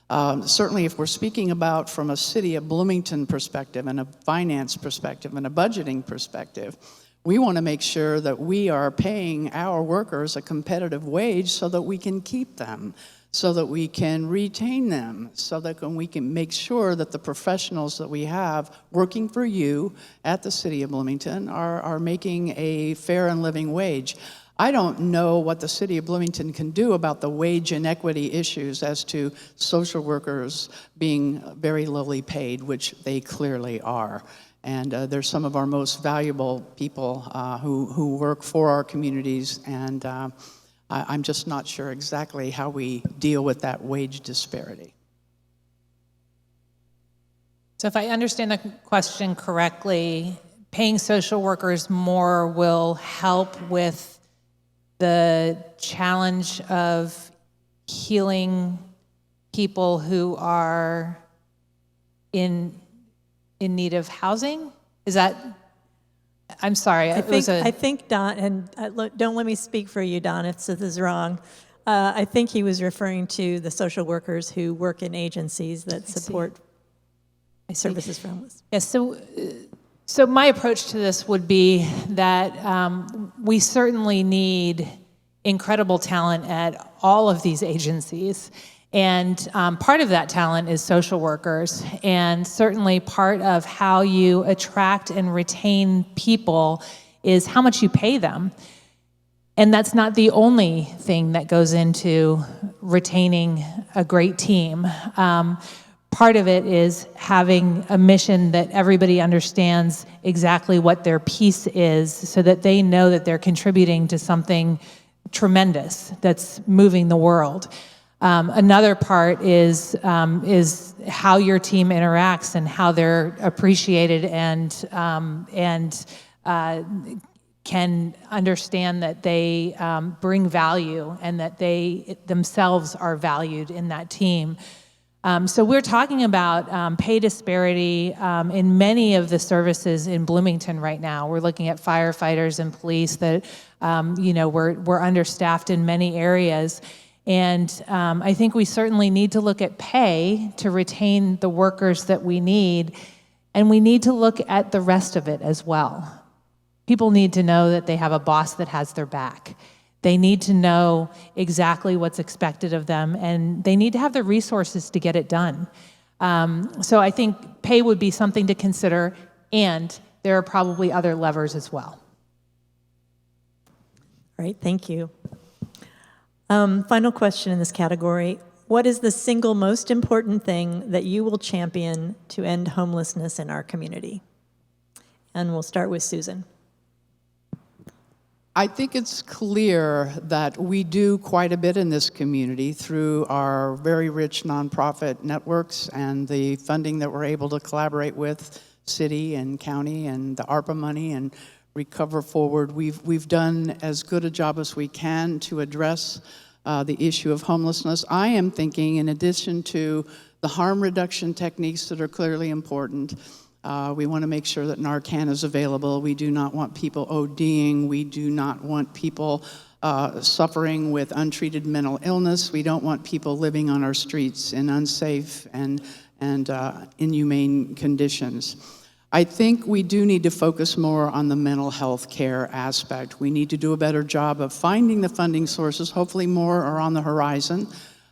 Certainly if we're speaking about from a city of Bloomington perspective and a finance perspective and a budgeting perspective, we want to make sure that we are paying our workers a competitive wage so that we can keep them, so that we can retain them, so that we can make sure that the professionals that we have working for you at the city of Bloomington are making a fair and living wage. I don't know what the city of Bloomington can do about the wage inequity issues as to social workers being very lowly paid, which they clearly are. And they're some of our most valuable people who work for our communities, and I'm just not sure exactly how we deal with that wage disparity. So if I understand the question correctly, paying social workers more will help with the challenge of healing people who are in need of housing? Is that, I'm sorry, I it was think, I think Don, and look, don't let me speak for you, Don, if this is wrong. I think he was referring to the social workers who work in agencies that support services for homeless. Yes, so my approach to this would be that we certainly need incredible talent at all of these agencies. And part of that talent is social workers. And certainly part of how you attract and retain people is how much you pay them. And that's not the only thing that goes into retaining a great team. Part of it is having a mission that everybody understands exactly what their piece is so that they know that they're contributing to something tremendous that's moving the world. Another part is how your team interacts and how they're appreciated and can understand that they bring value and that they themselves are valued in that team. So we're talking about pay disparity in many of the services in Bloomington right now. We're looking at firefighters and police that, we're understaffed in many areas. And I think we certainly need to look at pay to retain the workers that we need. And we need to look at the rest of it as well. People need to know that they have a boss that has their back. They need to know exactly what's expected of them, and they need to have the resources to get it done. So I think pay would be something to consider, and there are probably other levers as well. All right, thank you. Final question in this category. What is the single most important thing that you will champion to end homelessness in our community? And we'll start with Susan. I think it's clear that we do quite a bit in this community through our very rich nonprofit networks and the funding that we're able to collaborate with city and county and the ARPA money and Recover Forward. We've done as good a job as we can to address the issue of homelessness. I am thinking, in addition to the harm reduction techniques that are clearly important, we want to make sure that Narcan is available. We do not want people ODing. We do not want people suffering with untreated mental illness. We don't want people living on our streets in unsafe and inhumane conditions. I think we do need to focus more on the mental health care aspect. We need to do a better job of finding the funding sources. Hopefully more are on the horizon.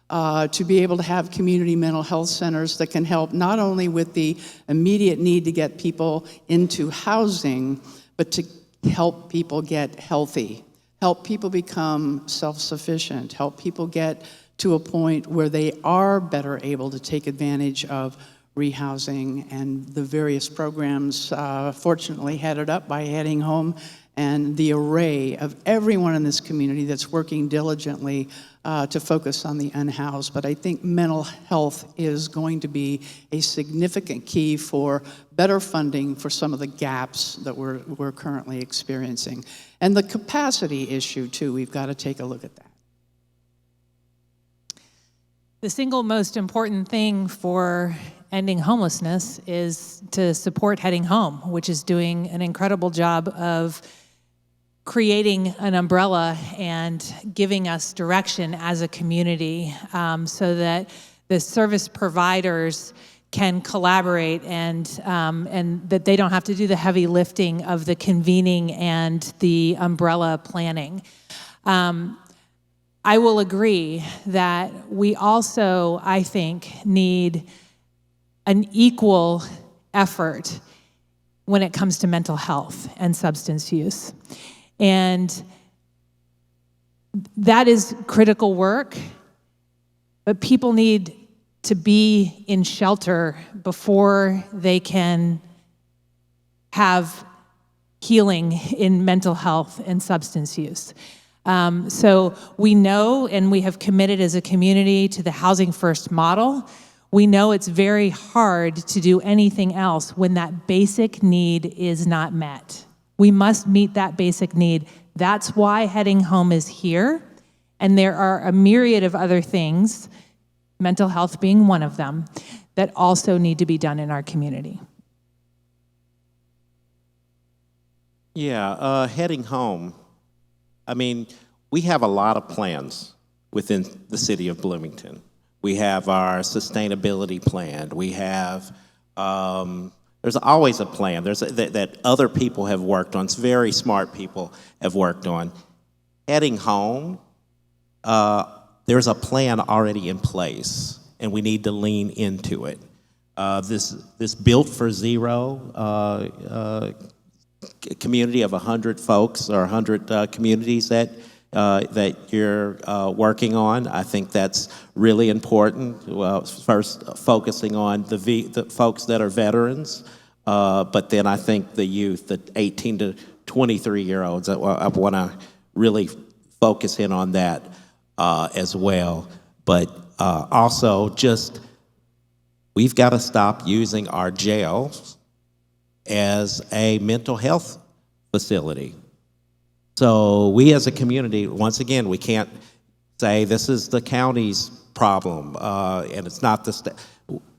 To be able to have community mental health centers that can help not only with the immediate need to get people into housing, but to help people get healthy, help people become self-sufficient, help people get to a point where they are better able to take advantage of rehousing and the various programs, fortunately headed up by Heading Home, and the array of everyone in this community that's working diligently to focus on the unhoused. But I think mental health is going to be a significant key for better funding for some of the gaps that we're currently experiencing. And the capacity issue, too, we've got to take a look at that. The single most important thing for ending homelessness is to support Heading Home, which is doing an incredible job of creating an umbrella and giving us direction as a community so that the service providers can collaborate and that they don't have to do the heavy lifting of the convening and the umbrella planning. I will agree that we also, I think, need an equal effort when it comes to mental health and substance use. And that is critical work, but people need to be in shelter before they can have healing in mental health and substance use. So we know, and we have committed as a community to the Housing First model. We know it's very hard to do anything else when that basic need is not met. We must meet that basic need. That's why Heading Home is here. And there are a myriad of other things, mental health being one of them, that also need to be done in our community. Yeah, Heading Home. I mean, we have a lot of plans within the city of Bloomington. We have our sustainability plan. We have, there's always a plan. That other people have worked on, very smart people have worked on. Heading Home, there's a plan already in place, and we need to lean into it. This Built for Zero community of 100 folks or 100 communities that you're working on. I think that's really important. Well, first focusing on the folks that are veterans, but then I think the youth, the 18 to 23-year-olds, I want to really focus in on that as well. But also just, we've got to stop using our jails as a mental health facility. So we as a community, once again, we can't say this is the county's problem and it's not the state.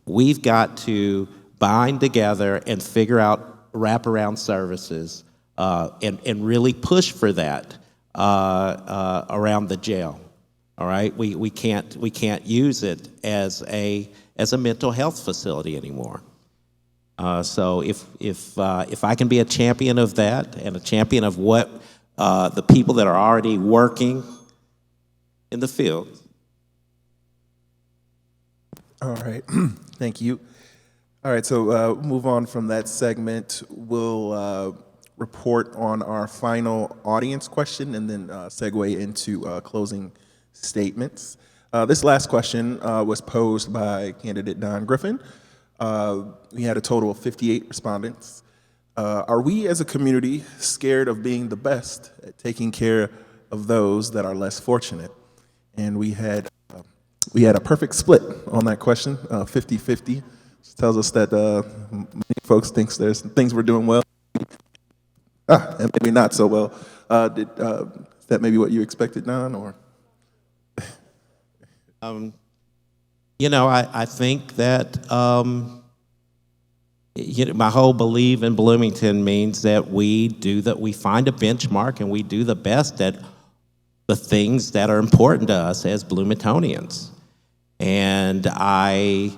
We've got to bind together and figure out wraparound services and really push for that around the jail. All right, we can't use it as a mental health facility anymore. So if I can be a champion of that and a champion of what the people that are already working in the field. All right, thank you. All right, so move on from that segment. We'll report on our final audience question and then segue into closing statements. This last question was posed by candidate Don Griffin. We had a total of 58 respondents. Are we as a community scared of being the best at taking care of those that are less fortunate? And we had a perfect split on that question, 50-50. Which tells us that many folks think there's things we're doing well, and maybe not so well. Is that maybe what you expected, Don, or? I think that my whole belief in Bloomington means that we find a benchmark and we do the best at the things that are important to us as Bloomingtonians. And I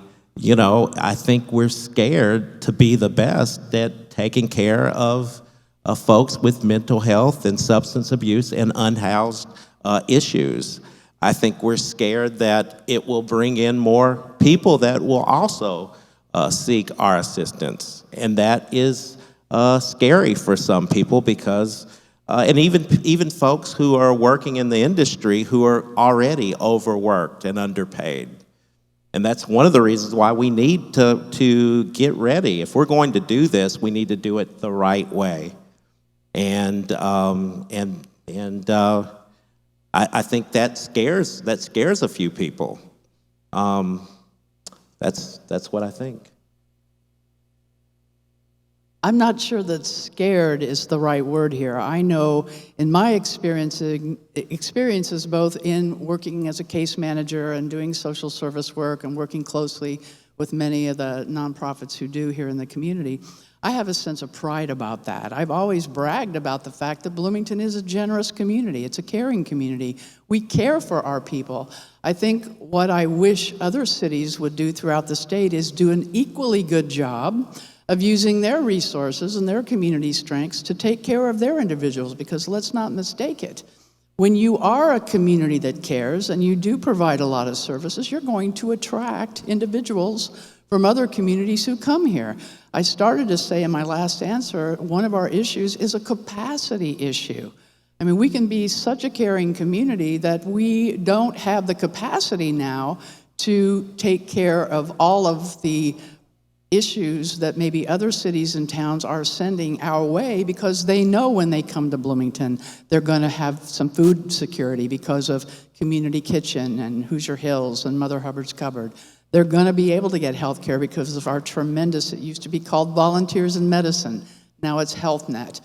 think we're scared to be the best at taking care of folks with mental health and substance abuse and unhoused issues. I think we're scared that it will bring in more people that will also seek our assistance. And that is scary for some people because, and even folks who are working in the industry who are already overworked and underpaid. And that's one of the reasons why we need to get ready. If we're going to do this, we need to do it the right way. And I think that scares a few people. That's what I think. I'm not sure that scared is the right word here. I know in my experiences both in working as a case manager and doing social service work and working closely with many of the nonprofits who do here in the community, I have a sense of pride about that. I've always bragged about the fact that Bloomington is a generous community. It's a caring community. We care for our people. I think what I wish other cities would do throughout the state is do an equally good job of using their resources and their community strengths to take care of their individuals, because let's not mistake it. When you are a community that cares and you do provide a lot of services, you're going to attract individuals from other communities who come here. I started to say in my last answer, one of our issues is a capacity issue. I mean, we can be such a caring community that we don't have the capacity now to take care of all of the issues that maybe other cities and towns are sending our way because they know when they come to Bloomington, they're going to have some food security because of Community Kitchen and Hoosier Hills and Mother Hubbard's Cupboard. They're going to be able to get health care because of our tremendous, it used to be called Volunteers in Medicine. Now it's HealthNet.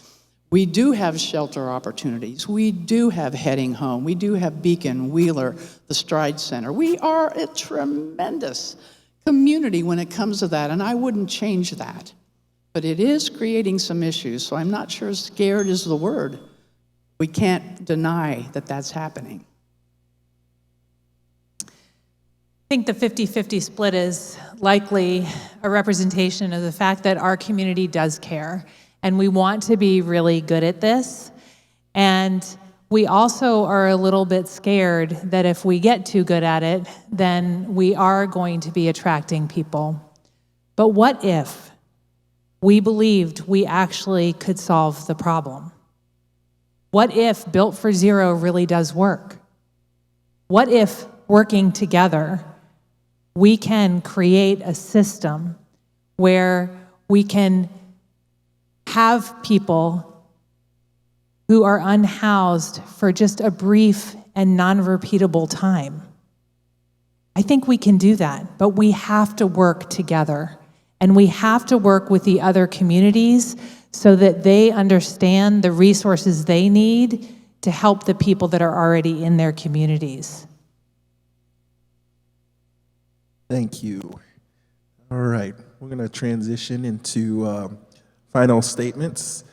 We do have shelter opportunities. We do have Heading Home. We do have Beacon, Wheeler, the Stride Center. We are a tremendous community when it comes to that, and I wouldn't change that. But it is creating some issues, so I'm not sure scared is the word. We can't deny that that's happening. I think the 50-50 split is likely a representation of the fact that our community does care, and we want to be really good at this. And we also are a little bit scared that if we get too good at it, then we are going to be attracting people. But what if we believed we actually could solve the problem? What if Built for Zero really does work? What if working together, we can create a system where we can have people who are unhoused for just a brief and non-repeatable time? I think we can do that, but we have to work together. And we have to work with the other communities so that they understand the resources they need to help the people that are already in their communities. Thank you. All right, we're going to transition into final statements.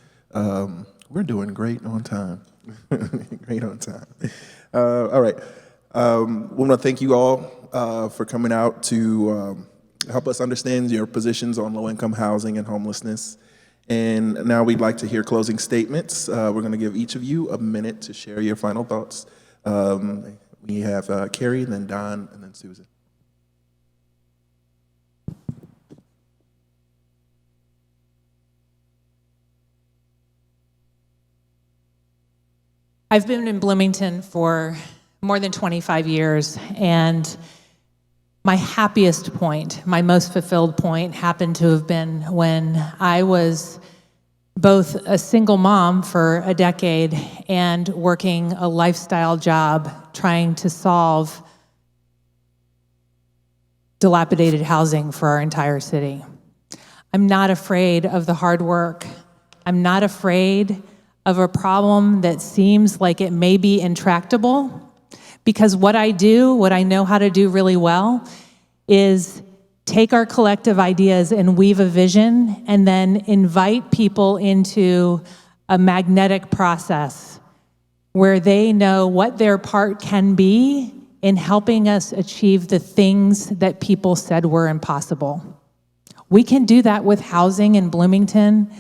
We're doing great on time. Great on time. All right. We want to thank you all for coming out to help us understand your positions on low-income housing and homelessness. And now we'd like to hear closing statements. We're going to give each of you a minute to share your final thoughts. We have Carrie, then Don, and then Susan. I've been in Bloomington for more than 25 years, and my happiest point, my most fulfilled point, happened to have been when I was both a single mom for a decade and working a lifestyle job trying to solve dilapidated housing for our entire city. I'm not afraid of the hard work. I'm not afraid of a problem that seems like it may be intractable, because what I know how to do really well, is take our collective ideas and weave a vision and then invite people into a magnetic process where they know what their part can be in helping us achieve the things that people said were impossible. We can do that with housing in Bloomington.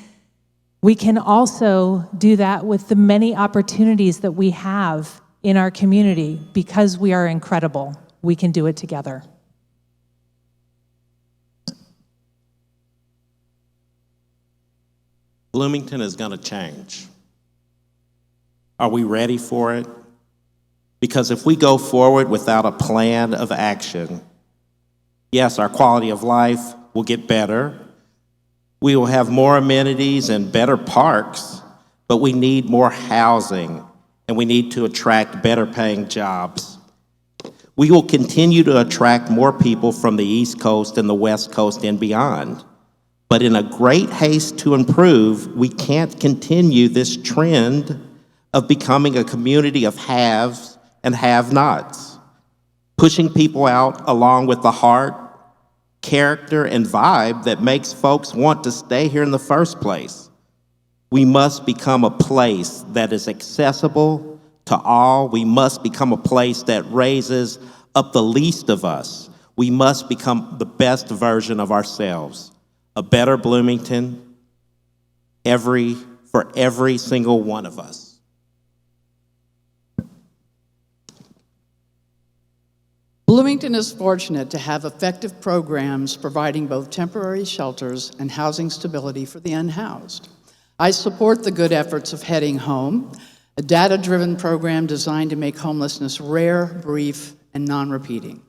We can also do that with the many opportunities that we have in our community. Because we are incredible, we can do it together. Bloomington is going to change. Are we ready for it? Because if we go forward without a plan of action, yes, our quality of life will get better. We will have more amenities and better parks, but we need more housing, and we need to attract better paying jobs. We will continue to attract more people from the East Coast and the West Coast and beyond. But in a great haste to improve, we can't continue this trend of becoming a community of haves and have-nots, pushing people out along with the heart, character, and vibe that makes folks want to stay here in the first place. We must become a place that is accessible to all. We must become a place that raises up the least of us. We must become the best version of ourselves. A better Bloomington for every single one of us. Bloomington is fortunate to have effective programs providing both temporary shelters and housing stability for the unhoused. I support the good efforts of Heading Home, a data-driven program designed to make homelessness rare, brief, and non-repeating.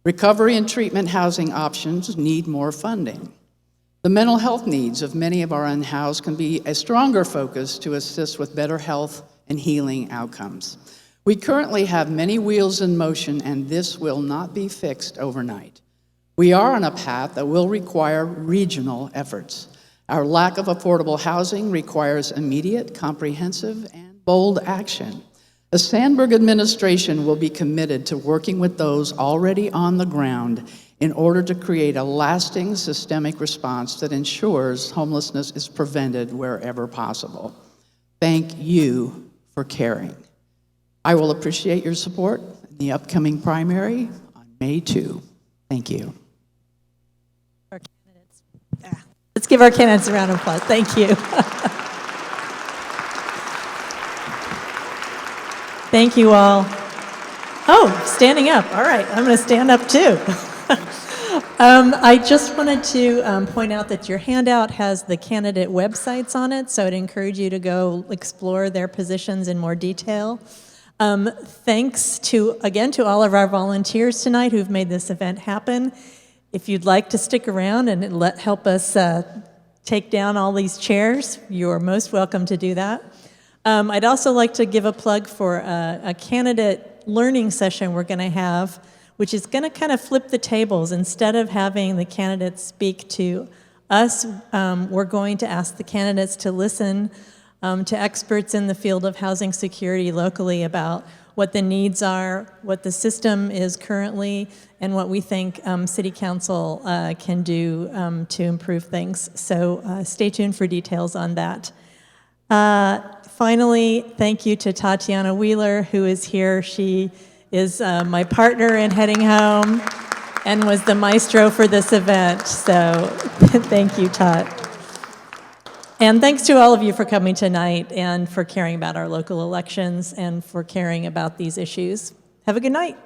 Recovery and treatment housing options need more funding. The mental health needs of many of our unhoused can be a stronger focus to assist with better health and healing outcomes. We currently have many wheels in motion, and this will not be fixed overnight. We are on a path that will require regional efforts. Our lack of affordable housing requires immediate, comprehensive, and bold action. The Sandberg administration will be committed to working with those already on the ground in order to create a lasting systemic response that ensures homelessness is prevented wherever possible. Thank you for caring. I will appreciate your support in the upcoming primary on May 2. Thank you. Let's give our candidates a round of applause. Thank you. Thank you all. Oh, standing up. All right, I'm going to stand up too. I just wanted to point out that your handout has the candidate websites on it, so I'd encourage you to go explore their positions in more detail. Thanks again to all of our volunteers tonight who've made this event happen. If you'd like to stick around and help us take down all these chairs, you're most welcome to do that. I'd also like to give a plug for a candidate learning session we're going to have, which is going to kind of flip the tables. Instead of having the candidates speak to us, we're going to ask the candidates to listen to experts in the field of housing security locally about what the needs are, what the system is currently, and what we think City Council can do to improve things. So stay tuned for details on that. Finally, thank you to Tatiana Wheeler, who is here. She is my partner in Heading Home and was the maestro for this event. So thank you, Tot. And thanks to all of you for coming tonight and for caring about our local elections and for caring about these issues. Have a good night.